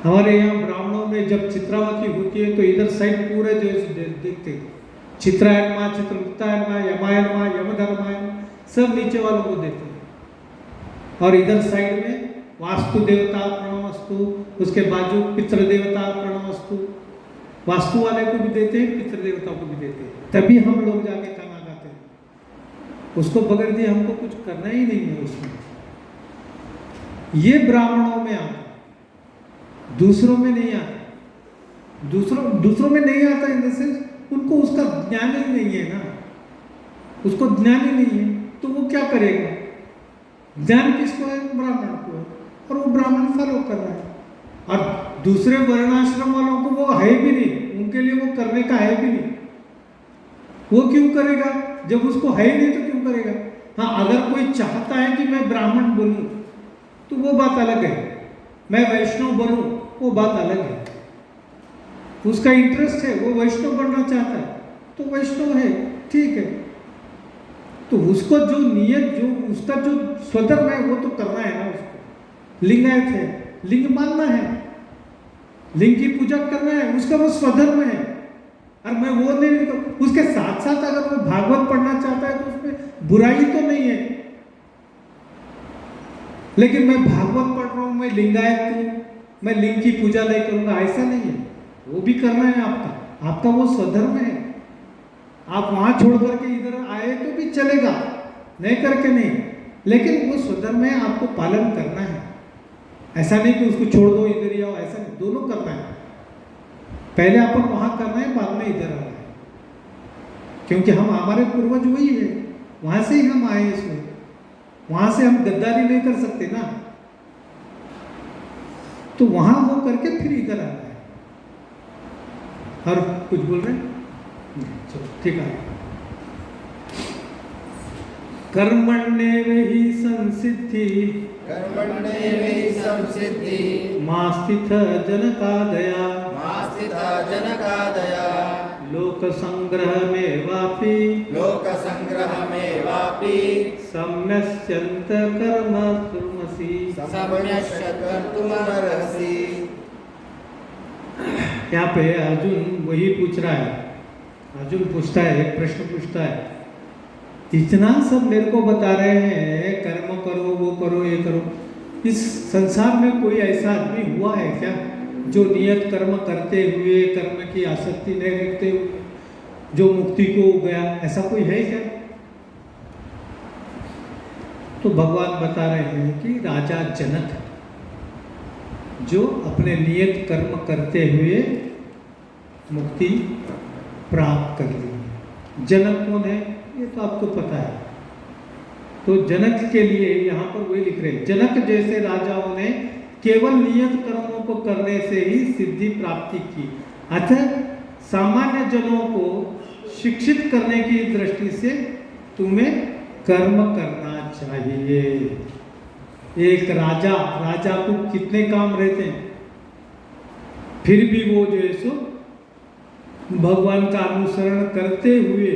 हमारे यहाँ ब्राह्मणों में जब चित्रावती होती है तो इधर साइड पूरे जो है देखते हैं, चित्रायन माँ, चित्रगुप्तायन माँ, यमायन माँ, यमधर्मायन, सब नीचे वालों को देते हैं। और इधर साइड में वास्तु देवता प्रणमस्तु, उसके बाजू पितृ देवता प्रणमस्तु, वास्तु वाले को भी देते हैं, पितृ देवता को भी देते हैं, तभी हम लोग जाके खाना खाते हैं। उसको बगैर दिए हमको कुछ करना ही नहीं है उसमें। ये ब्राह्मणों में आता, दूसरों में नहीं आता। दूसरों में नहीं आता इन द सेंस उनको उसका ज्ञान ही नहीं है ना, उसको ज्ञान ही नहीं है, तो वो क्या करेगा? ज्ञान किसको है? ब्राह्मण को है, और वो ब्राह्मण फॉलो कर रहा है। और दूसरे वर्णाश्रम वालों को वो है भी नहीं, उनके लिए वो करने का है भी नहीं। वो क्यों करेगा? जब उसको है ही नहीं तो क्यों करेगा? हाँ, अगर कोई चाहता है कि मैं ब्राह्मण बनूं तो वो बात अलग है, मैं वैष्णव बनूं वो बात अलग है। उसका इंटरेस्ट है, वो वैष्णव बनना चाहता है तो वैष्णव है, ठीक है। तो उसको जो नियत, जो उसका जो स्वधर्म है वो तो करना है ना उसको। लिंगायत है, लिंग मानना है, लिंग की पूजा करना है, उसका वो स्वधर्म है। और मैं वो नहीं, उसके साथ साथ अगर वो भागवत पढ़ना चाहता है तो उसमें बुराई तो नहीं है। लेकिन मैं भागवत पढ़ रहा हूँ, मैं लिंगायत हूँ, मैं लिंग की पूजा नहीं करूँगा, ऐसा नहीं है। वो भी करना है आपका, आपका वो स्वधर्म है। आप वहाँ छोड़ करके इधर आए तो भी चलेगा, नहीं करके नहीं, लेकिन वो स्वधर्म है, आपको पालन करना है। ऐसा नहीं कि उसको छोड़ दो इधर ही आओ, ऐसा नहीं, दोनों करना है। पहले अपन वहाँ करना है, बाद में इधर आना है, क्योंकि हम, हमारे पूर्वज वही है, वहाँ से ही हम आए इसमें, वहाँ से हम गद्दारी नहीं कर सकते ना। तो वहाँ वो करके फिर इधर आना है। और कुछ बोल रहे हैं? चलो ठीक है। कर्मण्येव हि संसिद्धि, कर्मण्येव हि संसिद्धि, मास्तिथ जनकादया, मास्तिथ जनकादया, लोक संग्रह में वापि, लोक संग्रह में वापि, सम्यस्यंत कर्म तुमसि, सम्यश्यत कर्तुमर्हसि। यहाँ पे अर्जुन वही पूछ रहा है। अर्जुन पूछता है, एक प्रश्न पूछता है, इतना सब मेरे को बता रहे हैं, कर्म करो, वो करो, ये करो, इस संसार में कोई ऐसा आदमी हुआ है क्या जो नियत कर्म करते हुए, कर्म की आसक्ति नहीं रखते हुए जो मुक्ति को गया? ऐसा कोई है क्या? तो भगवान बता रहे हैं कि राजा जनक जो अपने नियत कर्म करते हुए मुक्ति प्राप्त कर ली। जनक कौन है ये तो आपको पता है। तो जनक के लिए यहाँ पर वही लिख रहे हैं, जनक जैसे राजाओं ने केवल नियत कर्मों को करने से ही सिद्धि प्राप्ति की, अतः सामान्य जनों को शिक्षित करने की दृष्टि से तुम्हें कर्म करना चाहिए। एक राजा को कितने काम रहते हैं, फिर भी वो जो है सो भगवान का अनुसरण करते हुए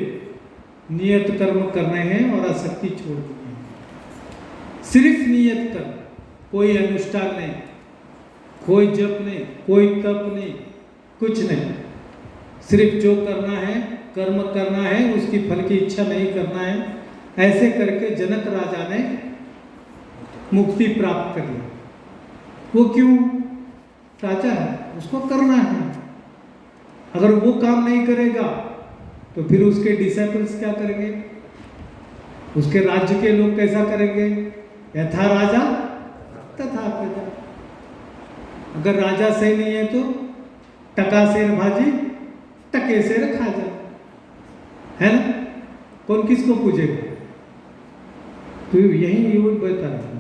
नियत कर्म करने हैं और आसक्ति छोड़ दी है। सिर्फ नियत कर्म, कोई अनुष्ठान नहीं। कोई जप नहीं, कोई तप नहीं, कुछ नहीं, सिर्फ जो करना है कर्म करना है, उसकी फल की इच्छा नहीं करना है। ऐसे करके जनक राजा ने मुक्ति प्राप्त कर ली। वो क्यों? राजा है, उसको करना है। अगर वो काम नहीं करेगा तो फिर उसके डिसाइपल्स क्या करेंगे, उसके राज्य के लोग कैसा करेंगे? यथा राजा तथा प्रजा। अगर राजा सही नहीं है तो टका शेर भाजी टके शेर खा जा, है ना? कौन किसको पूजेगा? तो यही ये बता रहा हूं।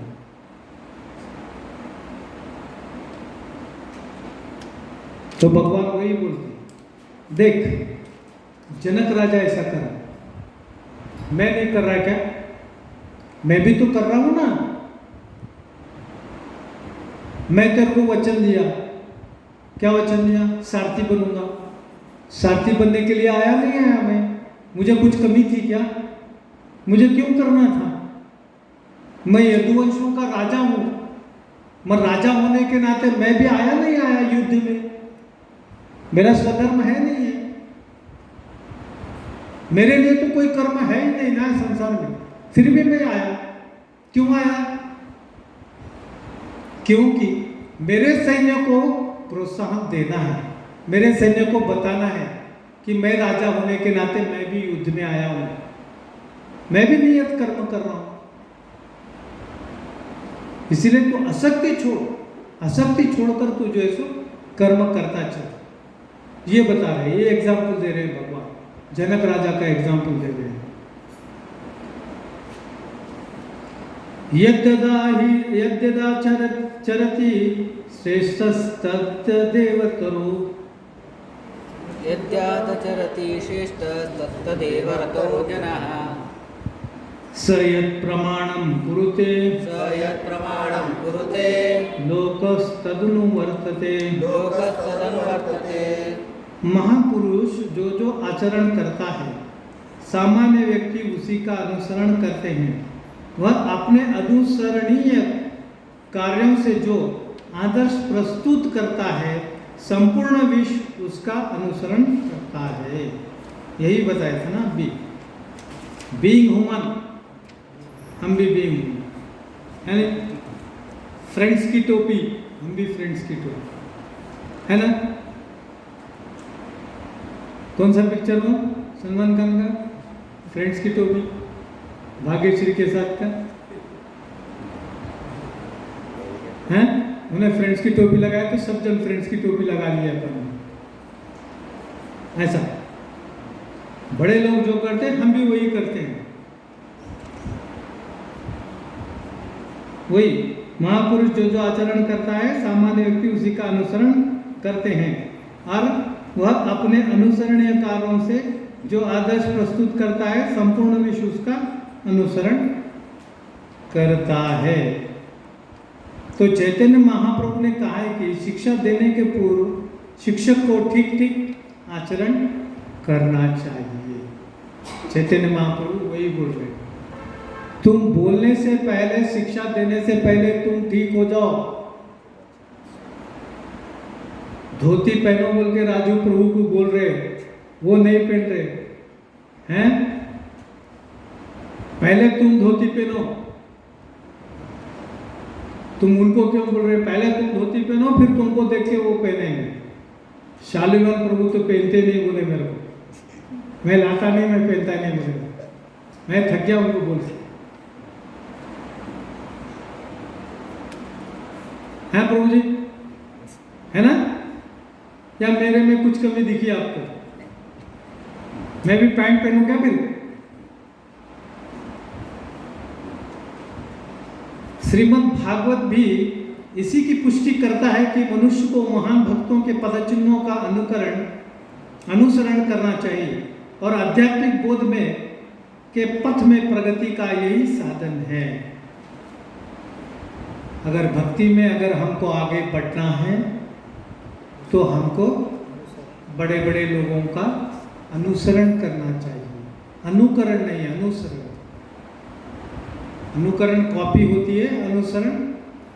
तो भगवान वही बोलते, देख जनक राजा ऐसा करा, मैं नहीं कर रहा क्या? मैं भी तो कर रहा हूं ना। मैं तेरे को वचन दिया, क्या वचन दिया? सारथी बनूंगा। सारथी बनने के लिए आया नहीं आया मैं? मुझे कुछ कमी थी क्या? मुझे क्यों करना था? मैं यदुवंशों का राजा हूं, मैं राजा होने के नाते मैं भी आया नहीं आया युद्ध में? मेरा स्वधर्म है नहीं है, मेरे लिए तो कोई कर्म है ही नहीं ना संसार में, फिर भी मैं आया। क्यों आया? क्योंकि मेरे सैन्य को प्रोत्साहन देना है, मेरे सैन्य को बताना है कि मैं राजा होने के नाते मैं भी युद्ध में आया हूं, मैं भी नियत कर्म कर रहा हूं। इसीलिए तू आसक्ति छोड़, आसक्ति छोड़कर तू जो है सो कर्म करता चल। ये बता रहे, ये एग्जाम्पल दे रहे हैं भगवान, जनक राजा का एग्जाम्पल दे रहे हैं। यद्यदा चरति श्रेष्ठस्तदेव तरो, यद्याचरति श्रेष्ठस्तदेव रतो जनः, स यत् प्रमाणं कुरुते, स यत् प्रमाणं कुरुते, लोकस्तदनुवर्तते। लोकस्तदनुवर्तते। महापुरुष जो जो आचरण करता है, सामान्य व्यक्ति उसी का अनुसरण करते हैं। वह अपने अनुसरणीय कार्यों से जो आदर्श प्रस्तुत करता है, संपूर्ण विश्व उसका अनुसरण करता है। यही बताया था ना अभी, बीइंग ह्यूमन, हम भी बीइंग ह्यूमन, यानी फ्रेंड्स की टोपी, हम भी फ्रेंड्स की टोपी, है ना? कौन सा पिक्चर हो सलमान खान का? फ्रेंड्स की टोपी, भाग्यश्री के साथ का हैं? उन्हें फ्रेंड्स की टोपी लगाया तो सब जन फ्रेंड्स की टोपी लगा लिया अपन। ऐसा बड़े लोग जो करते हैं हम भी वही करते हैं। वही महापुरुष जो जो आचरण करता है, सामान्य व्यक्ति उसी का अनुसरण करते हैं, और वह अपने अनुसरणीय कार्यों से जो आदर्श प्रस्तुत करता है, संपूर्ण विश्व उसका अनुसरण करता है। तो चैतन्य महाप्रभु ने कहा है कि शिक्षा देने के पूर्व शिक्षक को ठीक ठीक आचरण करना चाहिए। चैतन्य महाप्रभु वही बोल रहे हैं, तुम बोलने से पहले, शिक्षा देने से पहले तुम ठीक हो जाओ। धोती पहनो बोल के राजू प्रभु को बोल रहे, वो नहीं पहन रहे हैं। पहले तुम धोती पहनो, तुम उनको क्यों बोल रहे? पहले तुम धोती पहनो, फिर तुमको देख के वो पहनेंगे। शालिवान प्रभु तो पहनते नहीं, बोले मेरे को मैं लाता नहीं, मैं पहनता नहीं, बोले मैं थक गया उनको बोल के। है प्रभु जी, है ना? या मेरे में कुछ कमी दिखी आपको? मैं भी पैंट पहनूं क्या फिर? श्रीमद् भागवत भी इसी की पुष्टि करता है कि मनुष्य को महान भक्तों के पदचिन्हों का अनुसरण करना चाहिए, और आध्यात्मिक बोध में के पथ में प्रगति का यही साधन है। अगर भक्ति में अगर हमको आगे बढ़ना है तो हमको बड़े बड़े लोगों का अनुसरण करना चाहिए। अनुकरण नहीं, अनुसरण। अनुकरण कॉपी होती है, अनुसरण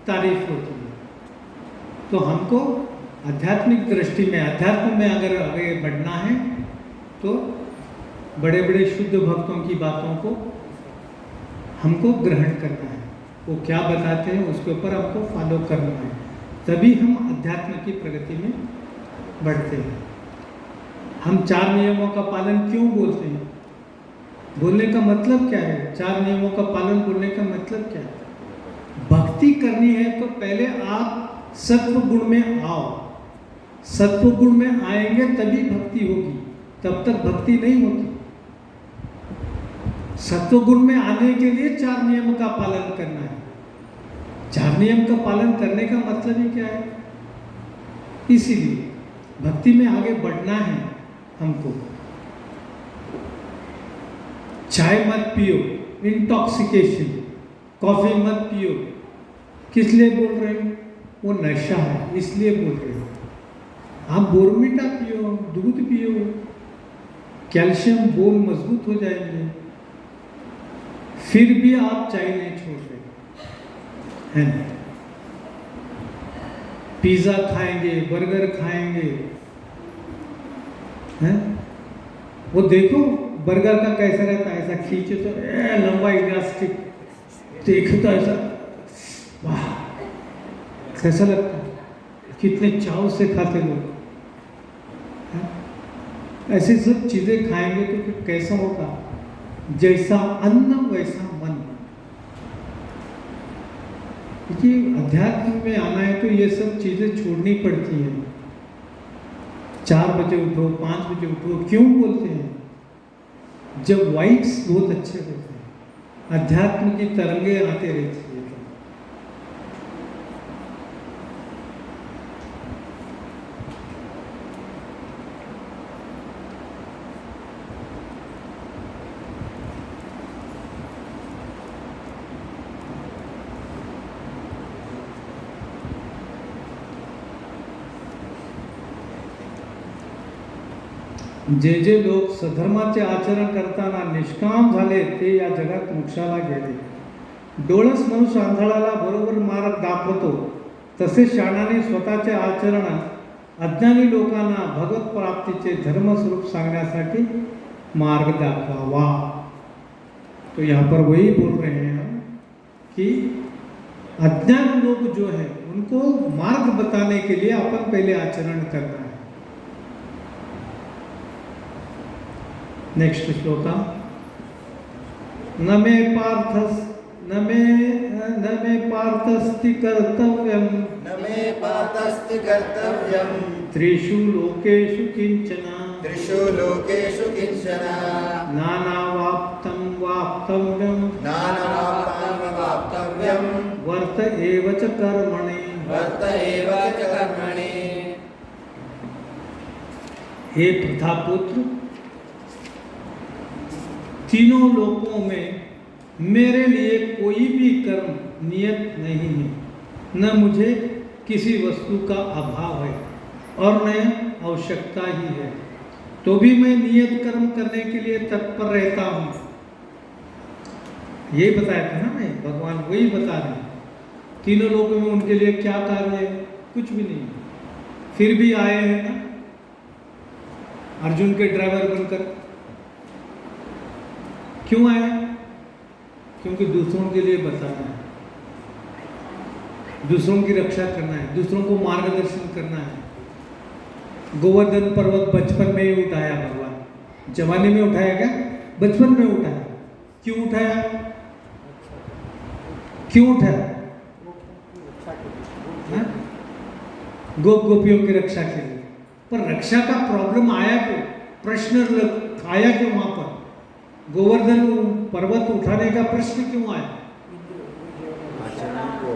तारीफ होती है। तो हमको आध्यात्मिक दृष्टि में, अध्यात्म में अगर आगे बढ़ना है तो बड़े बड़े शुद्ध भक्तों की बातों को हमको ग्रहण करना है। वो क्या बताते हैं उसके ऊपर हमको फॉलो करना है, तभी हम अध्यात्म की प्रगति में बढ़ते हैं। हम 4 नियमों का पालन क्यों बोलते हैं? बोलने का मतलब क्या है? 4 नियमों का पालन बोलने का मतलब क्या है? भक्ति करनी है तो पहले आप सत्व गुण में आओ। सत्व गुण में आएंगे तभी भक्ति होगी, तब तक भक्ति नहीं होती। सत्व गुण में आने के लिए 4 नियम का पालन करना है। 4 नियम का पालन करने का मतलब ही क्या है? इसीलिए भक्ति में आगे बढ़ना है हमको। चाय मत पियो, इंटॉक्सिकेशन, कॉफी मत पियो। किस लिए बोल रहे हैं? वो नशा है, इसलिए बोल रहे हैं। आप बोर्नविटा पियो, दूध पियो, कैल्शियम बोन मजबूत हो जाएंगे। फिर भी आप चाय नहीं छोड़ रहे हैं ना? पिज्जा खाएंगे, बर्गर खाएंगे, हैं? वो देखो बर्गर का कैसा रहता है, ऐसा खींचे तो लंबा इलास्टिक, देखो तो ऐसा वाह कैसा लगता है, कितने चाव से खाते लोग। ऐसी सब चीजें खाएंगे तो फिर कैसा होगा? जैसा अन्न वैसा मन। देखिए अध्यात्म में आना है तो ये सब चीजें छोड़नी पड़ती हैं। 4 बजे उठो, 5 बजे उठो, क्यों बोलते हैं? जब वाइब्स बहुत अच्छे होते हैं, अध्यात्म की तरंगे आते रहती है। जे जे लोक सधर्माचे आचरण करताना निष्काम झाले ते या जगात मोक्षाला गेले. डोळस मनुष्य आंधळाला बरोबर मार्ग दाखवतो, तसे शहाणाने स्वतःचे आचरण अज्ञानी लोकांना भगवत प्राप्तीचे धर्मस्वरूप सांगण्यासाठी मार्ग दाखवावा. तो यहाँ पर वही बोल रहे हैं कि अज्ञान लोग जो है उनको मार्ग बताने के लिए अपन पहले आचरण करना है. नेक्स्ट श्लोका. न मे पार्थस्ति कर्तव्यम न मे पार्थस्ति कर्तव्यम त्रिषु लोकेषु किंचन त्रिषु लोकेषु किंचन नानावाप्तं वाप्तव्यम नानावाप्तव्यम वर्त एव च कर्मणि वर्त एव च कर्मणि. हे प्रथापुत्र, तीनों लोकों में मेरे लिए कोई भी कर्म नियत नहीं है. न मुझे किसी वस्तु का अभाव है और न आवश्यकता ही है, तो भी मैं नियत कर्म करने के लिए तत्पर रहता हूँ. ये बताया था ना, मैं भगवान वही बता रहे हैं. तीनों लोगों में उनके लिए क्या कार्य है? कुछ भी नहीं. फिर भी आए हैं ना अर्जुन के ड्राइवर बनकर. क्यों आए? क्योंकि दूसरों के लिए बताना है, दूसरों की रक्षा करना है, दूसरों को मार्गदर्शन करना है. गोवर्धन पर्वत बचपन में ही उठाया भगवान. जवानी में उठाया क्या? बचपन में उठाया. क्यों उठाया? क्यों उठाया? गोप गोपियों की रक्षा के लिए. पर रक्षा का प्रॉब्लम आया क्यों? प्रश्न आया क्यों वहां पर? गोवर्धन पर्वत उठाने का प्रश्न क्यों आया? आचरण जो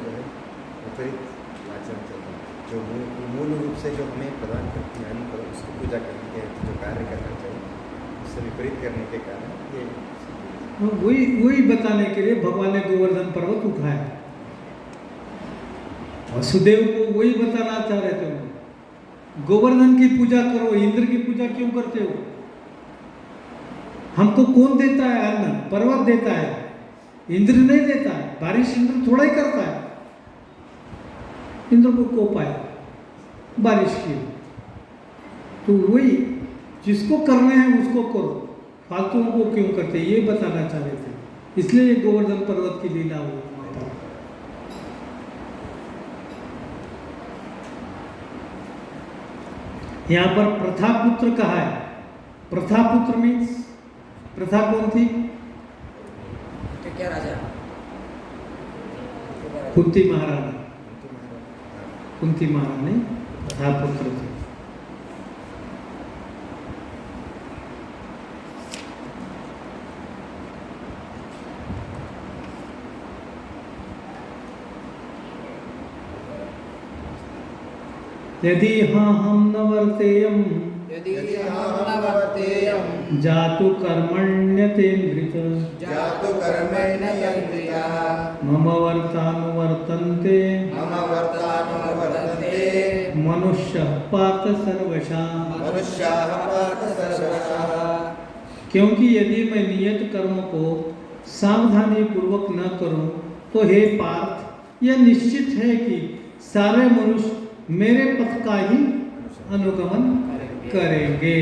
है विपरीत आचरण चलता है, जो मूल रूप से जो हमें प्रदान करती है पर उसकी पूजा करने के जो कार्य करना चाहिए उससे विपरीत करने के कारण ये वही बताने के लिए भगवान ने गोवर्धन पर्वत उठाया. वसुदेव को वही बताना चाह रहे थे. गोवर्धन की पूजा करो, इंद्र की पूजा क्यों करते हो? हमको कौन देता है अन्न? पर्वत देता है, इंद्र नहीं देता है. बारिश इंद्र थोड़ा ही करता है. इंद्र को कोप आया, बारिश की। तो वही जिसको करना है उसको करो, फालतुओं को क्यों करते, ये बताना चाह रहे थे। इसलिए ये गोवर्धन पर्वत की लीला हुई। यहाँ पर प्रथापुत्र कहा है। प्रथापुत्र मीन्स, प्रथा कौन थी? क्या राजा? कुंती महारानी। कुंती महारानी प्रथापुत्र थे। यदि हाँ हम न वर्तेयम यदि हम न वर्तेयम जातु कर्मण्यतेन्द्रित जातु कर्मण्यतेन्द्रियः मम वर्तानुवर्तन्ते मम वर्तानुवर्तन्ते मनुष्यः पार्थ सर्वशः। मनुष्याः पार्थ सर्वशः। क्योंकि यदि मैं नियत कर्म को सावधानी पूर्वक न करूं तो हे पार्थ, यह निश्चित है कि सारे मनुष्य मेरे पथ का ही अनुगमन करेंगे।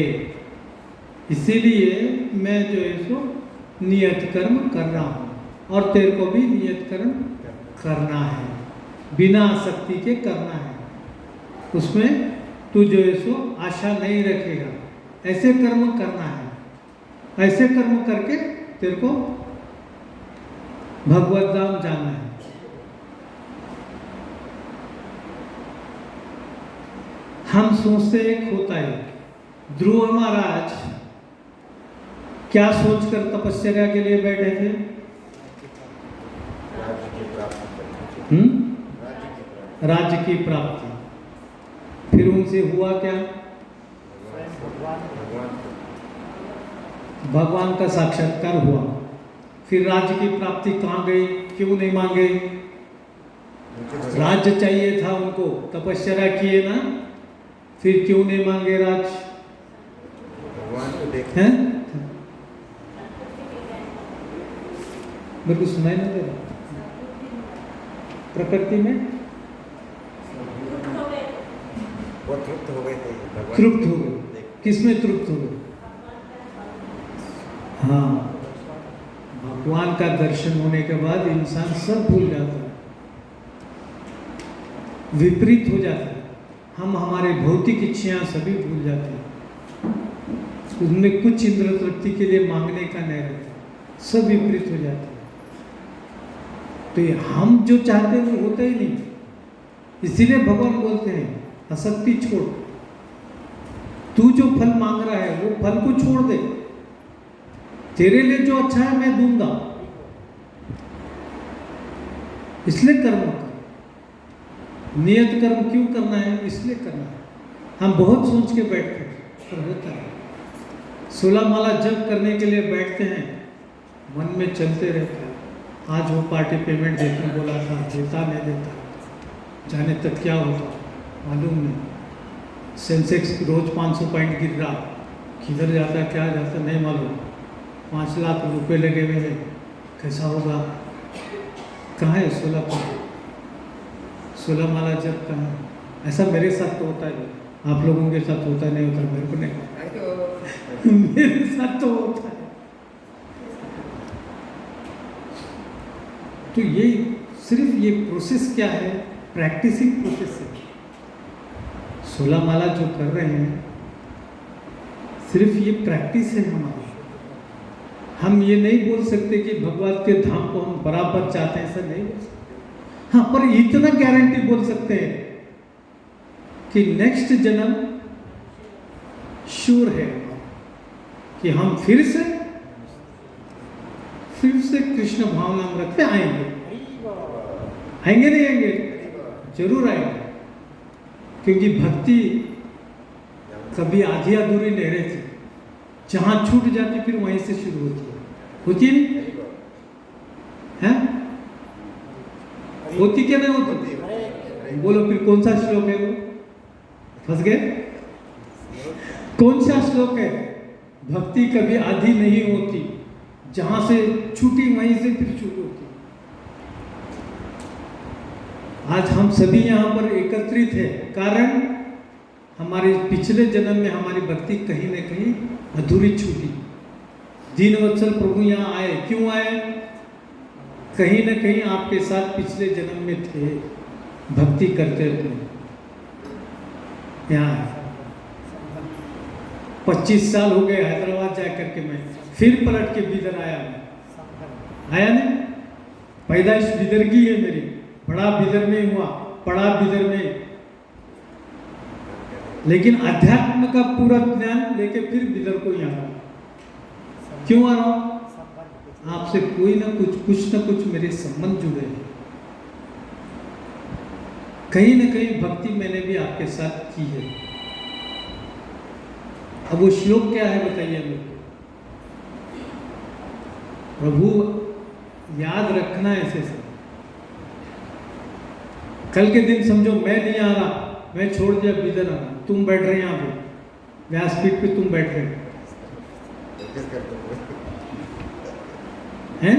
इसीलिए मैं जो है सो नियत कर्म कर रहा हूँ, और तेरे को भी नियत कर्म करना है, बिना आसक्ति के करना है। उसमें तू जो है सो आशा नहीं रखेगा, ऐसे कर्म करना है। ऐसे कर्म करके तेरे को भगवत धाम जाना है। हम सोचते एक होता है। ध्रुव महाराज क्या सोचकर तपस्या के लिए बैठे थे? राज्य की प्राप्ति। फिर उनसे हुआ क्या? भगवान का साक्षात्कार हुआ। फिर राज्य की प्राप्ति कहाँ गई? क्यों नहीं मांगे? राज्य चाहिए था उनको, तपस्या किए ना, फिर क्यों नहीं मांगे राज? हैं? मेरे को सुनाई नहीं दे रहा। प्रकृति में वो तृप्त हो गए थे, तृप्त हो गए। किसमें तृप्त हो गए? हाँ, भगवान का दर्शन होने के बाद इंसान सब भूल जाता है, विपरीत हो जाता है। हम हमारे भौतिक इच्छाएं सभी भूल जाते हैं, उनमें कुछ इंद्र तृप्ति के लिए मांगने का नहीं रहता, सब विपरीत हो जाता है। तो ये हम जो चाहते हैं वो होता ही नहीं। इसीलिए भगवान बोलते हैं आसक्ति छोड़, तू जो फल मांग रहा है वो फल को छोड़ दे, तेरे लिए जो अच्छा है मैं दूंगा। इसलिए कर्म कर, नियत कर्म क्यों करना है? इसलिए करना है। हम बहुत सोच के बैठते हैं, पर होता है। 16 माला जप करने के लिए बैठते हैं, मन में चलते रहता है। आज वो पार्टी पेमेंट देने बोला था, देता नहीं देता, जाने तक क्या होता मालूम नहीं। सेंसेक्स रोज 500 पॉइंट गिर रहा, किधर जाता क्या जाता नहीं मालूम। 5 लाख रुपए लगे हुए हैं, कैसा होगा? कहाँ है 16 माला जप कहाँ है? ऐसा मेरे साथ तो होता है, आप लोगों के साथ होता नहीं होता मेरे को नहीं मेरे साथ तो होता है। तो ये सिर्फ ये प्रोसेस क्या है? प्रैक्टिसिंग प्रोसेस है। 16 माला जो कर रहे हैं सिर्फ ये प्रैक्टिस है हमारी। हम ये नहीं बोल सकते कि भगवान के धाम को हम बराबर चाहते हैं, ऐसा नहीं बोल सकते। हाँ, पर इतना गारंटी बोल सकते हैं कि नेक्स्ट जन्म श्योर है कि हम फिर से कृष्ण भावनामृत पे आएंगे। आएंगे नहीं आएंगे? जरूर आएंगे, क्योंकि भक्ति कभी आधी अधूरी नहीं रहती। जहां छूट जाती फिर वहीं से शुरू होती है नहीं है? होती क्या नहीं होती? बोलो फिर कौन सा श्लोक है वो? फंस गए? कौन सा श्लोक है? भक्ति कभी आधी नहीं होती, जहां से छूटी वहीं से फिर शुरू होती। आज हम सभी यहाँ पर एकत्रित हैं, कारण हमारे पिछले जन्म में हमारी भक्ति कहीं न कहीं अधूरी छूटी। दीनवत्सल प्रभु यहाँ आए, क्यों आए? कहीं न कहीं आपके साथ पिछले जन्म में थे, भक्ति करते थे। यहाँ 25 साल हो गए हैदराबाद जा करके, मैं फिर पलट के बिदर आया। आया नहीं, पैदाइश बिदर की है मेरी, बड़ा बिदर में हुआ, पढ़ा बिदर में, लेकिन अध्यात्म का पूरा ज्ञान लेके फिर बिदर को यहाँ क्यों आ रहा हूं? आपसे कोई ना कुछ मेरे संबंध जुड़े हैं। कहीं ना कहीं भक्ति मैंने भी आपके साथ की है। अब वो श्लोक क्या है बताइए मेरे को। प्रभु याद रखना ऐसे से। कल के दिन समझो मैं नहीं आ रहा, मैं छोड़ दिया बिदर आना, तुम बैठ रहे यहाँ पे व्यासपीठ पे, तुम बैठ रहे हैं।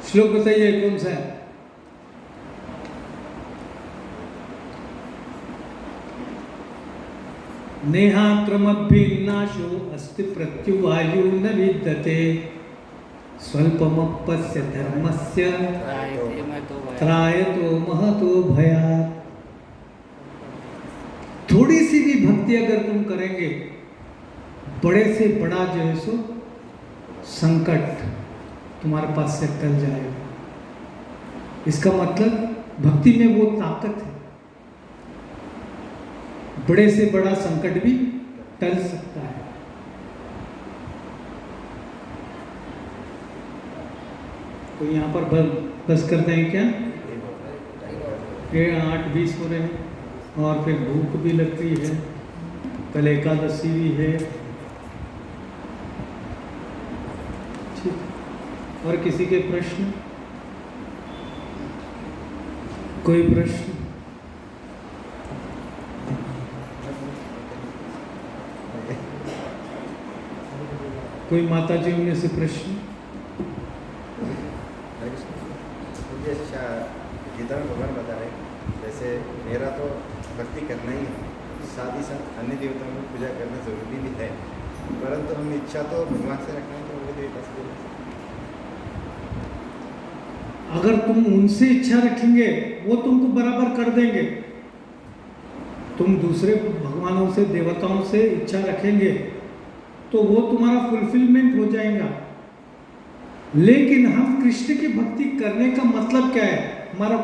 श्लोक बताइए कौन सा है? नेहाक्रमभिन्नाशो अस्ति प्रत्युवायु न विद्यते स्वल्पमप्यस्य धर्मस्य त्रायतो महतो भयात्। थोड़ी सी भी भक्ति अगर तुम करेंगे, बड़े से बड़ा जो है सो संकट तुम्हारे पास से टल जाएगा। इसका मतलब भक्ति में वो ताकत है, बड़े से बड़ा संकट भी टल सकता है। तो यहाँ पर बस करते हैं क्या? 8:20 हो रहे हैं और फिर भूख भी लग रही है, कल एकादशी भी है। ठीक, और किसी के प्रश्न? कोई प्रश्न? कोई माता जी में से प्रश्न? गीता में भगवान बता रहे, जैसे मेरा तो भक्ति करना ही है, साथ ही साथ अन्य देवताओं की पूजा करना जरूरी भी है, परंतु हम इच्छा तो भगवान से रखना है, तो वो देवता से। अगर तुम उनसे इच्छा रखेंगे वो तुमको बराबर कर देंगे। तुम दूसरे भगवानों से, देवताओं से इच्छा रखेंगे तो वो तुम्हारा फुलफिलमेंट हो जाएगा। लेकिन हम कृष्ण की भक्ति करने का मतलब क्या है, हमारा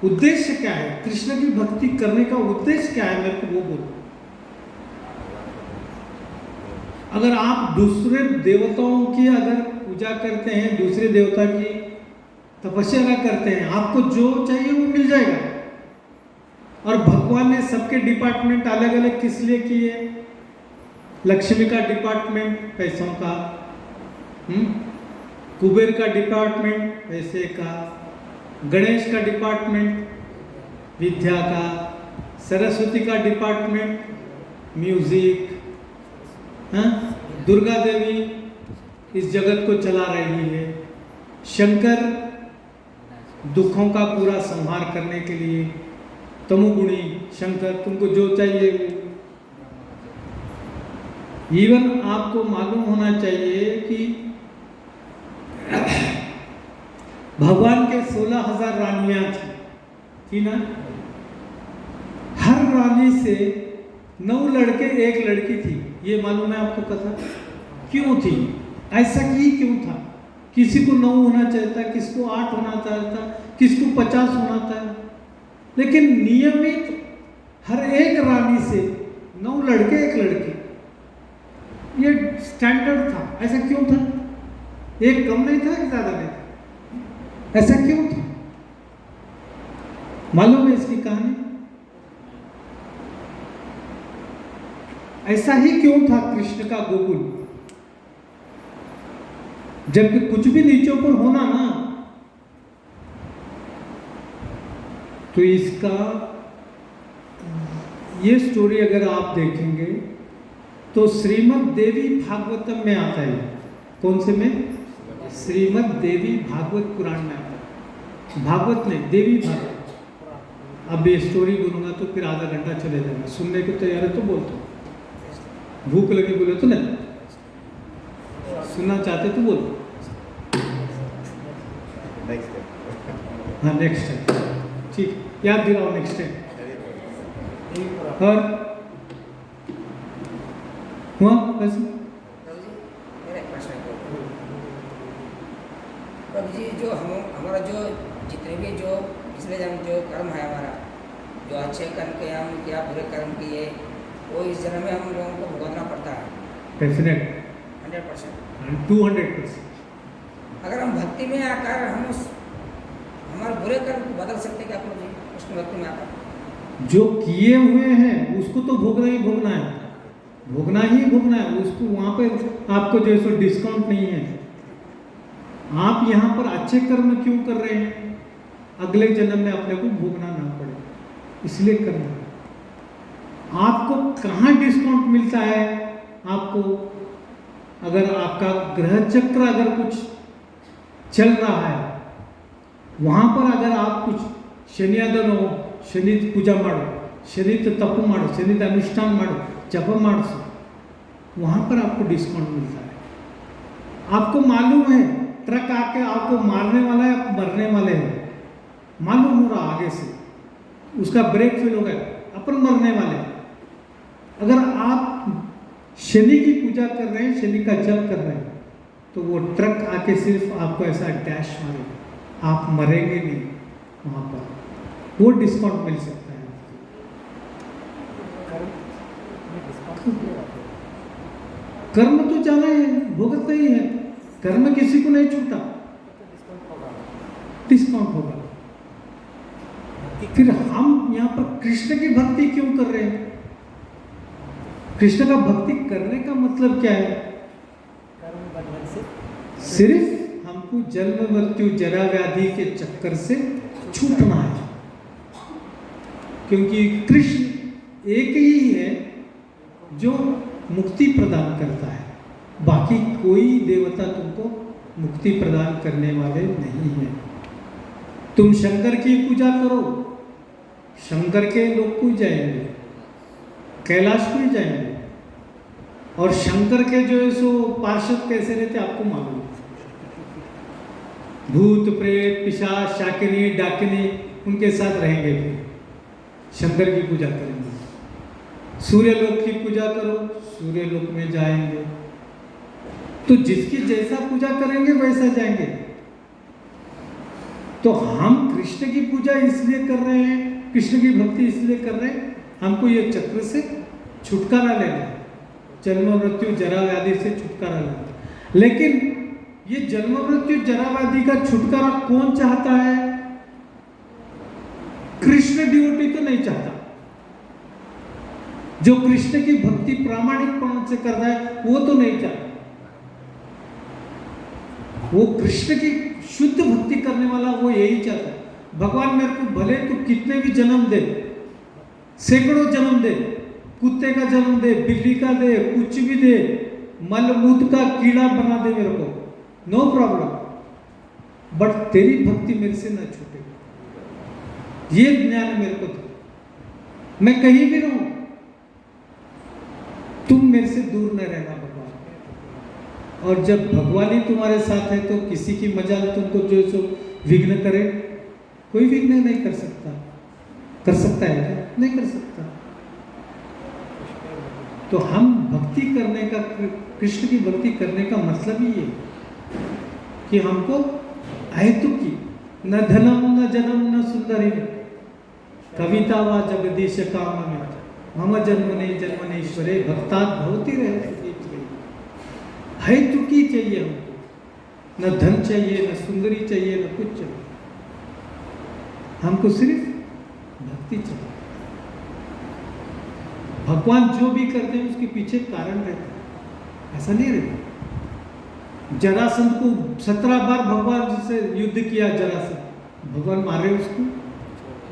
उद्देश्य क्या है, कृष्ण की भक्ति करने का उद्देश्य क्या है, मेरे को वो बोलो। अगर आप दूसरे देवताओं की अगर पूजा करते हैं, दूसरे देवता की तपस्या करते हैं, आपको जो चाहिए वो मिल जाएगा। और भगवान ने सबके डिपार्टमेंट अलग अलग किस लिए किए? लक्ष्मी का डिपार्टमेंट पैसों का, कुबेर का डिपार्टमेंट पैसे का, गणेश का डिपार्टमेंट विद्या का, सरस्वती का डिपार्टमेंट म्यूजिक, दुर्गा देवी इस जगत को चला रही है, शंकर दुखों का पूरा संहार करने के लिए, तमोगुणी शंकर, तुमको जो चाहिए। इवन आपको मालूम होना चाहिए कि भगवान के 16,000 रानियां थी ना? हर रानी से 9 लड़के 1 लड़की थी, ये मालूम है आपको कथा? क्यों थी? ऐसा ही क्यों था? किसी को 9 होना चाहिए था, किसको 8 होना चाहिए था, किसको 50 होना था, लेकिन नियमित हर एक रानी से 9 लड़के 1 लड़की, ये स्टैंडर्ड था। ऐसा क्यों था? एक कम नहीं था कि ज्यादा नहीं था? ऐसा क्यों था? मालूम है इसकी कहानी? ऐसा ही क्यों था कृष्ण का गोकुल? जबकि कुछ भी नीचे ऊपर होना ना, तो इसका ये स्टोरी अगर आप देखेंगे तो श्रीमद् देवी भागवतम में आता है। कौन से में? श्रीमद् देवी भागवत पुराण में आता है। भागवत नहीं, देवी भागवत। अब ये स्टोरी बोलूँगा तो फिर आधा घंटा चले जाएगा। सुनने को तैयार है तो बोलता हूँ, भूख लगी बोले तो नहीं, सुनना चाहते तो बोलो। नेक्स्ट है। हाँ नेक्स्ट टाइम, ठीक, याद दिलाओ नेक्स्ट टाइम। और हुआ वैसे मेरा एक प्रश्न है प्रभु जी, जो हमारा जो जितने भी जो पिछले जन्म जो कर्म है हमारा, जो अच्छे कर्म किए हम क्या बुरे कर्म किए, वो इस जन्म में हम लोगों को भुगतना पड़ता है डेफिनेट 100%। 200%। अगर हम भक्ति में आकर हम उस हमारे बुरे कर्म को बदल सकते क्या प्रभु जी, कृष्ण भक्ति में आकर? जो किए हुए हैं उसको तो भोगना ही भोगना है, भोगना ही भोगना है उसको। वहाँ पे आपको जो है सो डिस्काउंट नहीं है। आप यहाँ पर अच्छे कर्म क्यों कर रहे हैं? अगले जन्म में अपने को भोगना ना पड़े, इसलिए करना। आपको कहाँ डिस्काउंट मिलता है? आपको अगर आपका ग्रह चक्र अगर कुछ चल रहा है, वहाँ पर अगर आप कुछ ಶನಿಯಾದನು ಶನಿ पूजा माड़ो, शनि तप माड़ो, शनि अनुष्ठान माड़ो, जप माड़ो, वहाँ पर आपको डिस्काउंट मिलता है। आपको मालूम है ट्रक आके आपको मारने वाला है, आप मरने वाले हैं, मालूम हो रहा आगे से, उसका ब्रेक फेल हो गया, अपन मरने वाले हैं। अगर आप शनि की पूजा कर रहे हैं, शनि का जप कर रहे हैं, तो वो ट्रक आके सिर्फ आपको ऐसा डैश मारेगा, आप मरेंगे नहीं। वहाँ पर वो डिस्काउंट मिल सकता है। कर्म तो जाना है, भुगतना ही है। कर्म किसी को नहीं छूटा, डिस्काउंट होगा। फिर हम यहाँ पर कृष्ण की भक्ति क्यों कर रहे हैं? कृष्ण का भक्ति करने का मतलब क्या है? सिर्फ हमको जन्म मृत्यु जरा व्याधि के चक्कर से छूटना है, क्योंकि कृष्ण एक ही है जो मुक्ति प्रदान करता है, बाकी कोई देवता तुमको मुक्ति प्रदान करने वाले नहीं है। तुम शंकर की पूजा करो, शंकर के लोग को जाएंगे, कैलाश को ही जाएंगे, और शंकर के जो है सो पार्षद कैसे रहते आपको मालूम है। भूत प्रेत पिशाच शाकिनी डाकिनी उनके साथ रहेंगे, फिर शंकर की पूजा करेंगे। सूर्य लोक की पूजा करो, सूर्य लोक में जाएंगे। तो जिसकी जैसा पूजा करेंगे वैसा जाएंगे। तो हम कृष्ण की पूजा इसलिए कर रहे हैं, कृष्ण की भक्ति इसलिए कर रहे हैं, हमको ये चक्र से छुटकारा लेना है, जन्म मृत्यु जरा व्याधि से छुटकारा लेना है। लेकिन ये जन्म मृत्यु जरा व्याधि का छुटकारा कौन चाहता है? कृष्ण डिवोटी तो नहीं चाहता। जो कृष्ण की भक्ति प्रामाणिकपण से कर रहा है वो तो नहीं चाहता। वो कृष्ण की शुद्ध भक्ति करने वाला वो यही चाहता है, भगवान मेरे को भले तो कितने भी जन्म दे, सैकड़ों जन्म दे, कुत्ते का जन्म दे, बिल्ली का दे, कुछ भी दे, मलमूत्र का कीड़ा बना दे मेरे को, नो प्रॉब्लम, बट तेरी भक्ति मेरे से न छूटे। ये ज्ञान मेरे को दो। मैं कहीं भी रहूं, तुम मेरे से दूर न रहना भगवान। और जब भगवान ही तुम्हारे साथ है तो किसी की मजाल तुमको जो सो विघ्न करे, कोई विघ्न नहीं कर सकता। कर सकता है क्या? नहीं कर सकता। तो हम भक्ति करने का, कृष्ण की भक्ति करने का मतलब ही ये कि हमको अहेतुकी न धनम न जनम न सुंदरी कविता वा जगदीश काम में मम जन्मने जन्मनेश्वरे भक्तात् भवति रहे। हेतुकी चाहिए हमको, न धन चाहिए, न सुंदरी चाहिए, न कुछ चाहिए, हमको सिर्फ भक्ति चाहिए। भगवान जो भी करते हैं उसके पीछे कारण रहता है, ऐसा नहीं रहता। जरासंध को 17 बार भगवान से युद्ध किया, जरासंध, भगवान मारे उसको?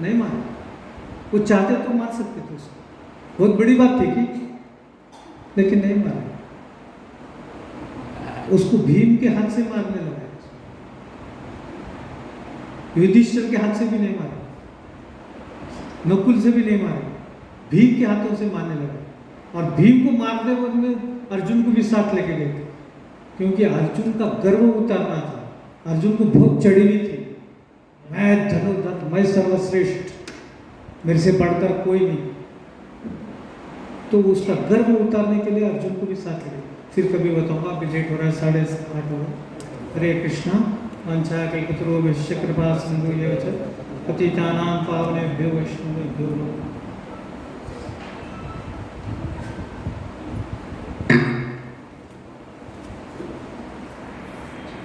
नहीं मारे। वो चाहते तो मार सकते थे उसको, बहुत बड़ी बात थी कि, लेकिन नहीं मारे। उसको भीम के हाथ से मारने लगा। युधिष्ठिर के हाथ से भी नहीं मारे, नकुल से भी नहीं मारे, भीम के हाथों से मारने लगे। और भीम को मारने वक्त में अर्जुन को भी साथ लेके गए थे, क्योंकि अर्जुन का गर्व उतारना था। अर्जुन को बहुत चढ़ी हुई थी, मैं धनुर्धर, मैं सर्वश्रेष्ठ, मेरे से बढ़कर कोई नहीं। तो उसका गर्व उतारने के लिए अर्जुन को भी साथ ले। फिर कभी बताऊंगा, अभी लेट हो रहा है, 8:30 हो रहा। हरे कृष्णा। वांछा कल्पतरुभ्यश्च कृपा सिंधु एव च पतितानां पावनेभ्यो वैष्णवेभ्यो नमः।